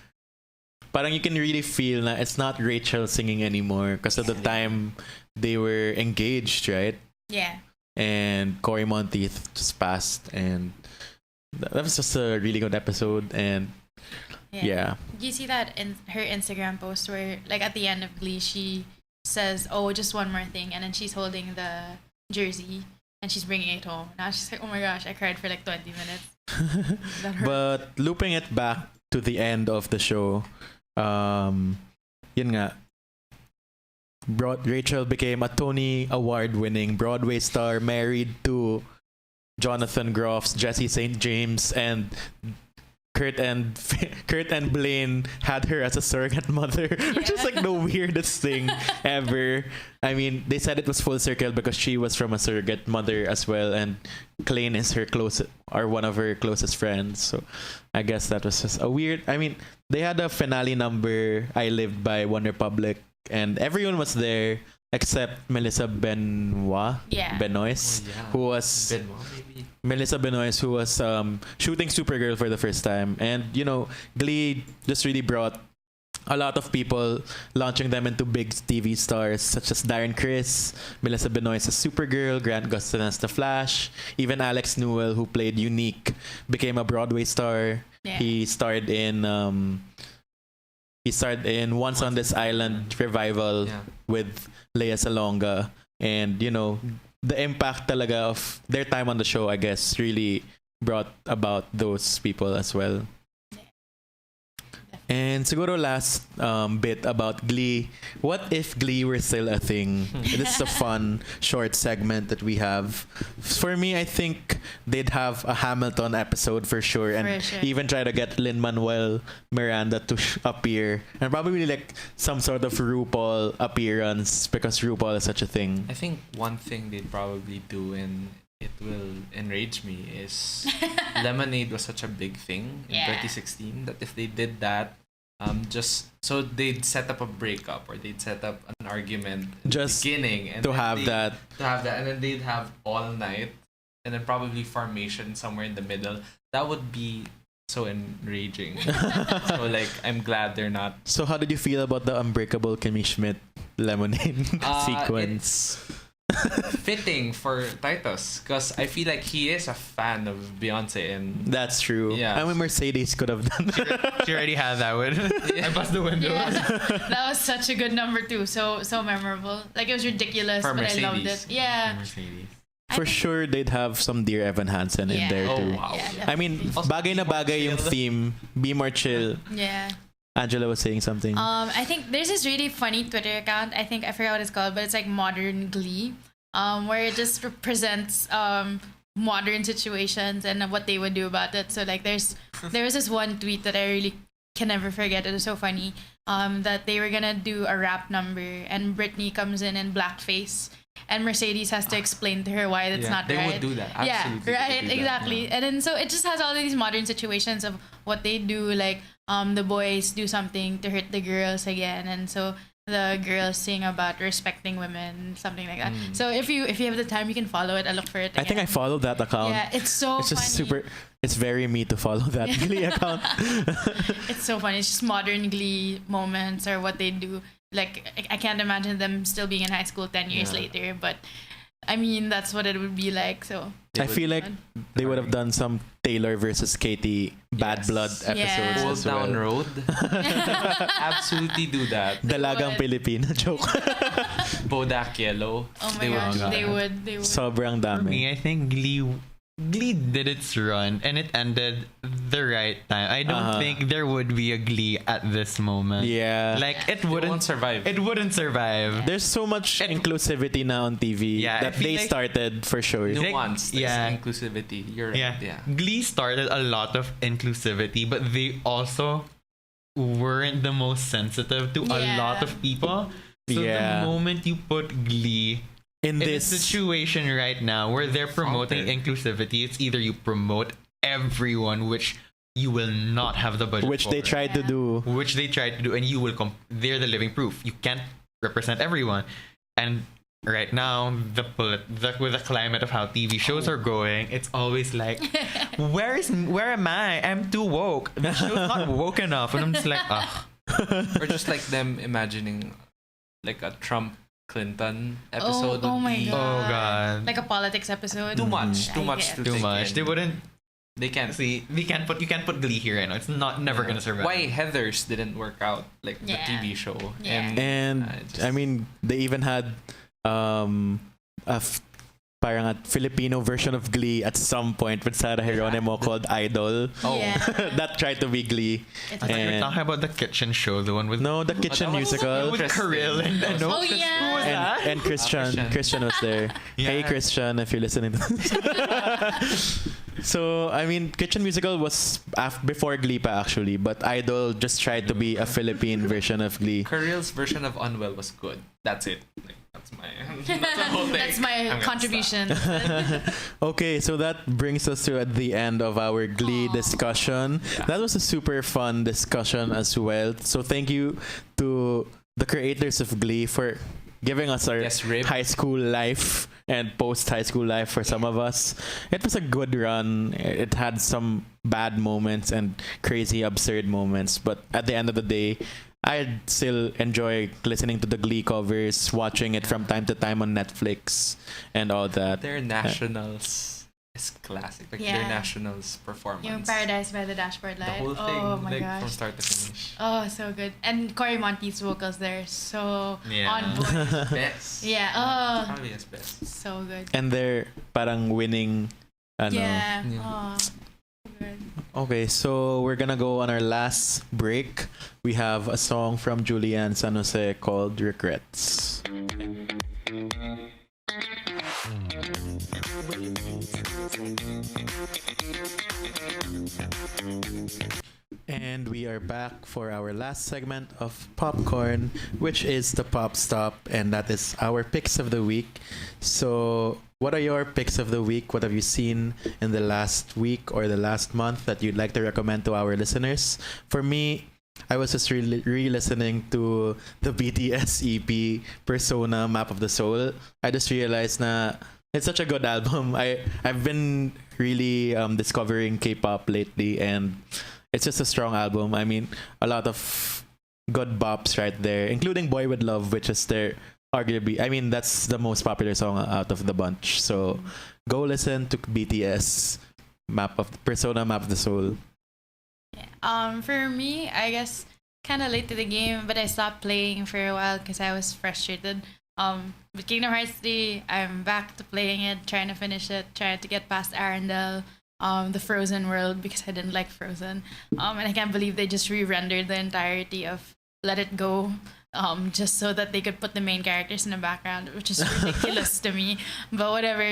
Parang you can really feel na it's not Rachel singing anymore, because at the time they were engaged, right? Yeah. And Cory Monteith just passed, and that was just a really good episode. And yeah. You see that in her Instagram post where, like, at the end of Glee, she says, "Oh, just one more thing," and then she's holding the jersey and she's bringing it home. Now she's like, "Oh my gosh, I cried for like 20 minutes." That hurt. But looping it back to the end of the show, yun nga, Rachel became a Tony Award-winning Broadway star, married to Jonathan Groff's Jesse St. James, and Kurt and Blaine had her as a surrogate mother, which is like the weirdest thing ever. I mean, they said it was full circle because she was from a surrogate mother as well, and Blaine is her one of her closest friends. So I guess that was just a weird. I mean, they had a finale number, "I Lived" by One Republic, and everyone was there except Melissa Benoist, who was Melissa Benoist, who was shooting Supergirl for the first time. And you know, Glee just really brought a lot of people, launching them into big TV stars such as Darren Criss, Melissa Benoist as Supergirl, Grant Gustin as The Flash, even Alex Newell, who played Unique, became a Broadway star. He starred in Once on This Island revival with Lea Salonga, and you know, the impact talaga of their time on the show, I guess, really brought about those people as well. And siguro last bit about Glee. What if Glee were still a thing? This is a fun short segment that we have. For me, I think they'd have a Hamilton episode for sure, and even try to get Lin-Manuel Miranda to appear, and probably like some sort of RuPaul appearance, because RuPaul is such a thing. I think one thing they'd probably do, and it will enrage me, is Lemonade was such a big thing in 2016 that if they did that, just so they'd set up a breakup or they'd set up an argument in just the beginning, and to have that, and then they'd have All Night, and then probably Formation somewhere in the middle. That would be so enraging. So like, I'm glad they're not. So how did you feel about the Unbreakable Kimmy Schmidt Lemonade sequence? It's fitting for Titus because I feel like he is a fan of Beyonce, and that's true. Yeah, I mean, Mercedes could have done that. She already had that one. I bust the window. Yeah. That was such a good number too. So memorable. Like, it was ridiculous, for but Mercedes. I loved it. Yeah. Mercedes. For sure, they'd have some Dear Evan Hansen in there too. Oh, wow. Yeah, I mean, bagay na bagay yung theme. Be more chill. Yeah. Angela was saying something. I think there's this really funny Twitter account. I forgot what it's called, but it's like Modern Glee, where it just represents modern situations and what they would do about it. So like, there was this one tweet that I really can never forget. It was so funny. That they were gonna do a rap number, and Britney comes in blackface, and Mercedes has to explain to her why that's not they right. They would do that. Absolutely, yeah, right, do that. exactly. Yeah. And then so it just has all of these modern situations of what they do, like the boys do something to hurt the girls again, and so the girls sing about respecting women, something like that. So if you have the time, you can follow it. I'll look for it again. I think I followed that account. Yeah, it's so it's just funny. It's very me to follow that Glee account. It's so funny. It's just modern Glee moments or what they do. Like, I can't imagine them still being in high school 10 years later, but I mean, that's what it would be like. So I feel like they would have done some Taylor versus Katy Bad Blood episodes Old as well. Town Road. Absolutely do that. Dalagang Pilipina joke. Bodak Yellow. oh my gosh, they would. Sobrang For dami. me, I think Glee did its run and it ended the right time. I don't think there would be a Glee at this moment. Yeah. Like, it won't survive. It wouldn't survive. There's so much inclusivity now on TV that they started for sure. Nuance. Inclusivity. You're right. Yeah. Glee started a lot of inclusivity, but they also weren't the most sensitive to a lot of people. So the moment you put Glee in this situation right now where they're promoting inclusivity, it's either you promote everyone, which you will not have the budget which for. they tried to do. Which they tried to do, and you will they're the living proof. You can't represent everyone. And right now, with the climate of how TV shows are going, it's always like, where am I? I'm too woke. The show's not woke enough. And I'm just like, ugh. Or just like them imagining like a Trump Clinton episode. Oh my god. Oh god. Like a politics episode. Too much. Too I much. get To Too take much. in. They wouldn't. They can't See, you can't put Glee here. It's never gonna survive. Why Heathers didn't work out, like the TV show. Yeah. And I mean, they even had parang a Filipino version of Glee at some point with Sarah Geronimo called Idol. That tried to be Glee. I thought you were talking about the kitchen show, the one with the kitchen musical. with Kirill and Oh, yeah. Who was that? And Christian. Christian. Christian was there. Yeah. Hey Christian, if you're listening to this. So, I mean, Kitchen Musical was before Glee pa actually, but Idol just tried to be a Philippine version of Glee. Careel's version of Unwell was good. That's it. Like, that's my that's the whole thing. That's my contribution. Okay, so that brings us to at the end of our Glee discussion. Yeah. That was a super fun discussion as well. So thank you to the creators of Glee for giving us our Yes, Rip. high school life and post high school life for some of us. It was a good run. It had some bad moments and crazy absurd moments, but at the end of the day, I still enjoy listening to the Glee covers, watching it from time to time on Netflix and all that. Their nationals is classic. Like Yeah. their nationals performance. Yung Paradise by the Dashboard The Light. whole thing, Oh my like gosh. from start to finish. Oh, so good. And Cory Monteith's vocals there, so Yeah. on point. Best. Yeah. Oh, Probably his best. so good. And they're parang winning. Yeah. Yeah. Oh, good. Okay, so we're gonna go on our last break. We have a song from Julian San Jose called Regrets. And we are back for our last segment of Popcorn, which is the Pop Stop, and that is our picks of the week. So, what are your picks of the week? What have you seen in the last week or the last month that you'd like to recommend to our listeners? For me, I was just re-listening to the BTS EP Persona Map of the Soul. I just realized na it's such a good album. I've been really discovering K-pop lately, and it's just a strong album. I mean, a lot of good bops right there, including Boy With Love, which is their arguably, I mean, that's the most popular song out of the bunch. So go listen to BTS Persona Map of the Soul. Yeah. For me, I guess kind of late to the game, but I stopped playing for a while because I was frustrated. With Kingdom Hearts 3, I'm back to playing it, trying to finish it, trying to get past Arendelle, the Frozen world because I didn't like Frozen. And I can't believe they just re-rendered the entirety of Let It Go, just so that they could put the main characters in the background, which is ridiculous to me. But whatever.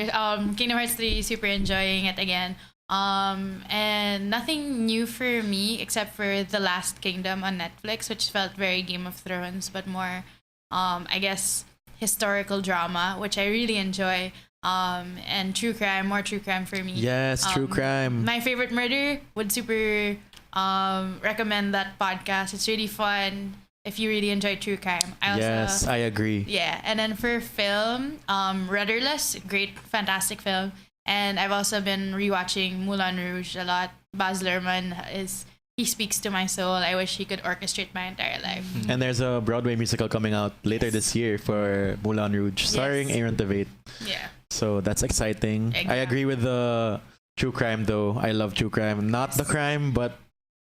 Kingdom Hearts 3, super enjoying it again. And nothing new for me except for The Last Kingdom on Netflix, which felt very Game of Thrones, but more, I guess, historical drama, which I really enjoy. And true crime, more true crime for me. Yes, true crime. My Favorite Murder would super recommend that podcast. It's really fun if you really enjoy true crime. Yes, I agree. Yeah, and then for film, Rudderless, great, fantastic film. And I've also been rewatching Moulin Rouge a lot. Baz Luhrmann he speaks to my soul. I wish he could orchestrate my entire life. And there's a Broadway musical coming out later this year for Moulin Rouge, starring Aaron Tveit. Yeah. So that's exciting. I Exactly. agree with the true crime though. I love true crime. Not the crime, but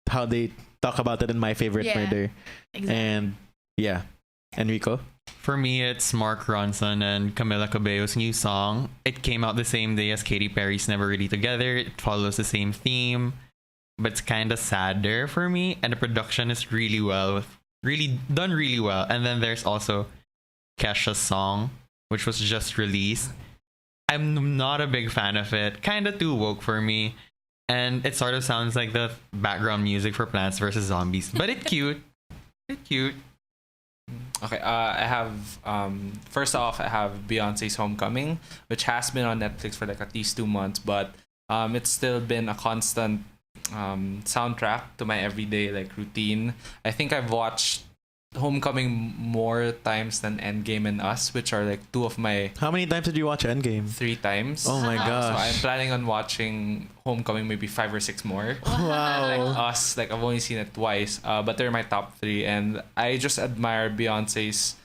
how they talk about it in My Favorite Yeah. Murder. Exactly. And yeah. Enrico? For me, it's Mark Ronson and Camila Cabello's new song. It came out the same day as Katy Perry's Never Really Together. It follows the same theme, but it's kind of sadder for me. And the production is really done really well. And then there's also Kesha's song, which was just released. I'm not a big fan of it. Kind of too woke for me. And it sort of sounds like the background music for Plants vs. Zombies. But it's cute. It's cute. Okay, I have first off I have Beyonce's Homecoming, which has been on Netflix for like at least 2 months, but it's still been a constant soundtrack to my everyday like routine. I think I've watched Homecoming more times than Endgame and Us, which are like two of my How many times did you watch Endgame? 3 times. Oh my So I'm gosh. planning on watching Homecoming maybe 5 or 6 more. Like Wow. Us, like I've only seen it twice, but they're my top 3, and I just admire Beyonce's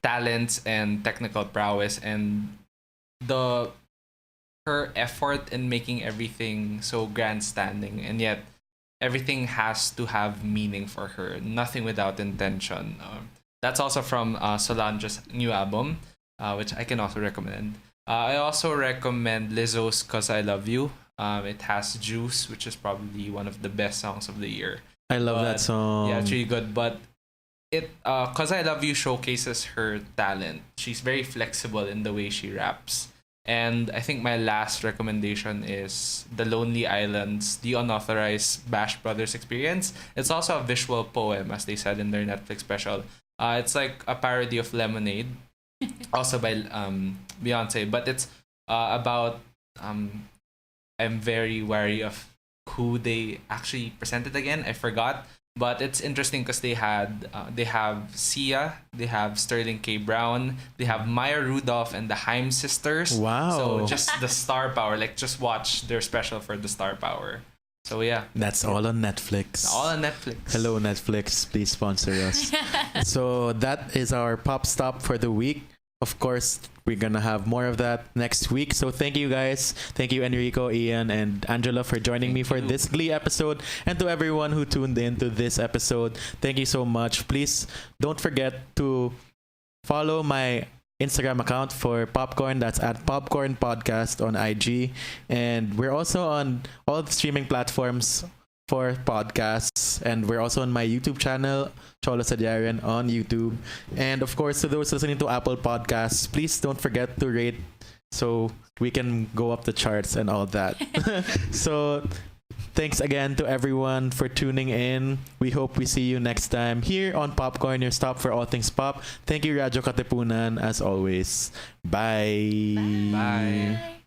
talents and technical prowess and her effort in making everything so grandstanding, and yet everything has to have meaning for her. Nothing without intention. That's also from Solange's new album, which I can also recommend. I also recommend Lizzo's "Cause I Love You." It has Juice, which is probably one of the best songs of the year. I love But, that song. Yeah, it's really good. But "Cause I Love You" showcases her talent. She's very flexible in the way she raps. And I think my last recommendation is The Lonely Islands, the unauthorized Bash Brothers experience. It's also a visual poem, as they said in their Netflix special. It's like a parody of Lemonade, also by Beyonce, but it's about I'm very wary of who they actually presented again. I forgot, but it's interesting because they have Sia, they have Sterling K. Brown, they have Maya Rudolph and the Haim sisters. Wow. So just the star power, like just watch their special for the star power. So yeah, That's all on Netflix. all on Netflix. Hello, Netflix. Please sponsor us. So that is our pop stop for the week. Of course, we're going to have more of that next week. So thank you guys. Thank you, Enrico, Ian, and Angela for joining me for this Glee episode. And to everyone who tuned in to this episode, thank you so much. Please don't forget to follow my Instagram account for Popcorn. That's at Popcorn Podcast on IG. And we're also on all the streaming platforms for podcasts, and we're also on my YouTube channel, Cholo Sediaren, on YouTube. And of course, to those listening to Apple Podcasts, please don't forget to rate so we can go up the charts and all that. So thanks again to everyone for tuning in. We hope we see you next time here on Popcorn, your stop for all things pop. Thank you, Radyo Katipunan, as always. Bye. Bye. Bye.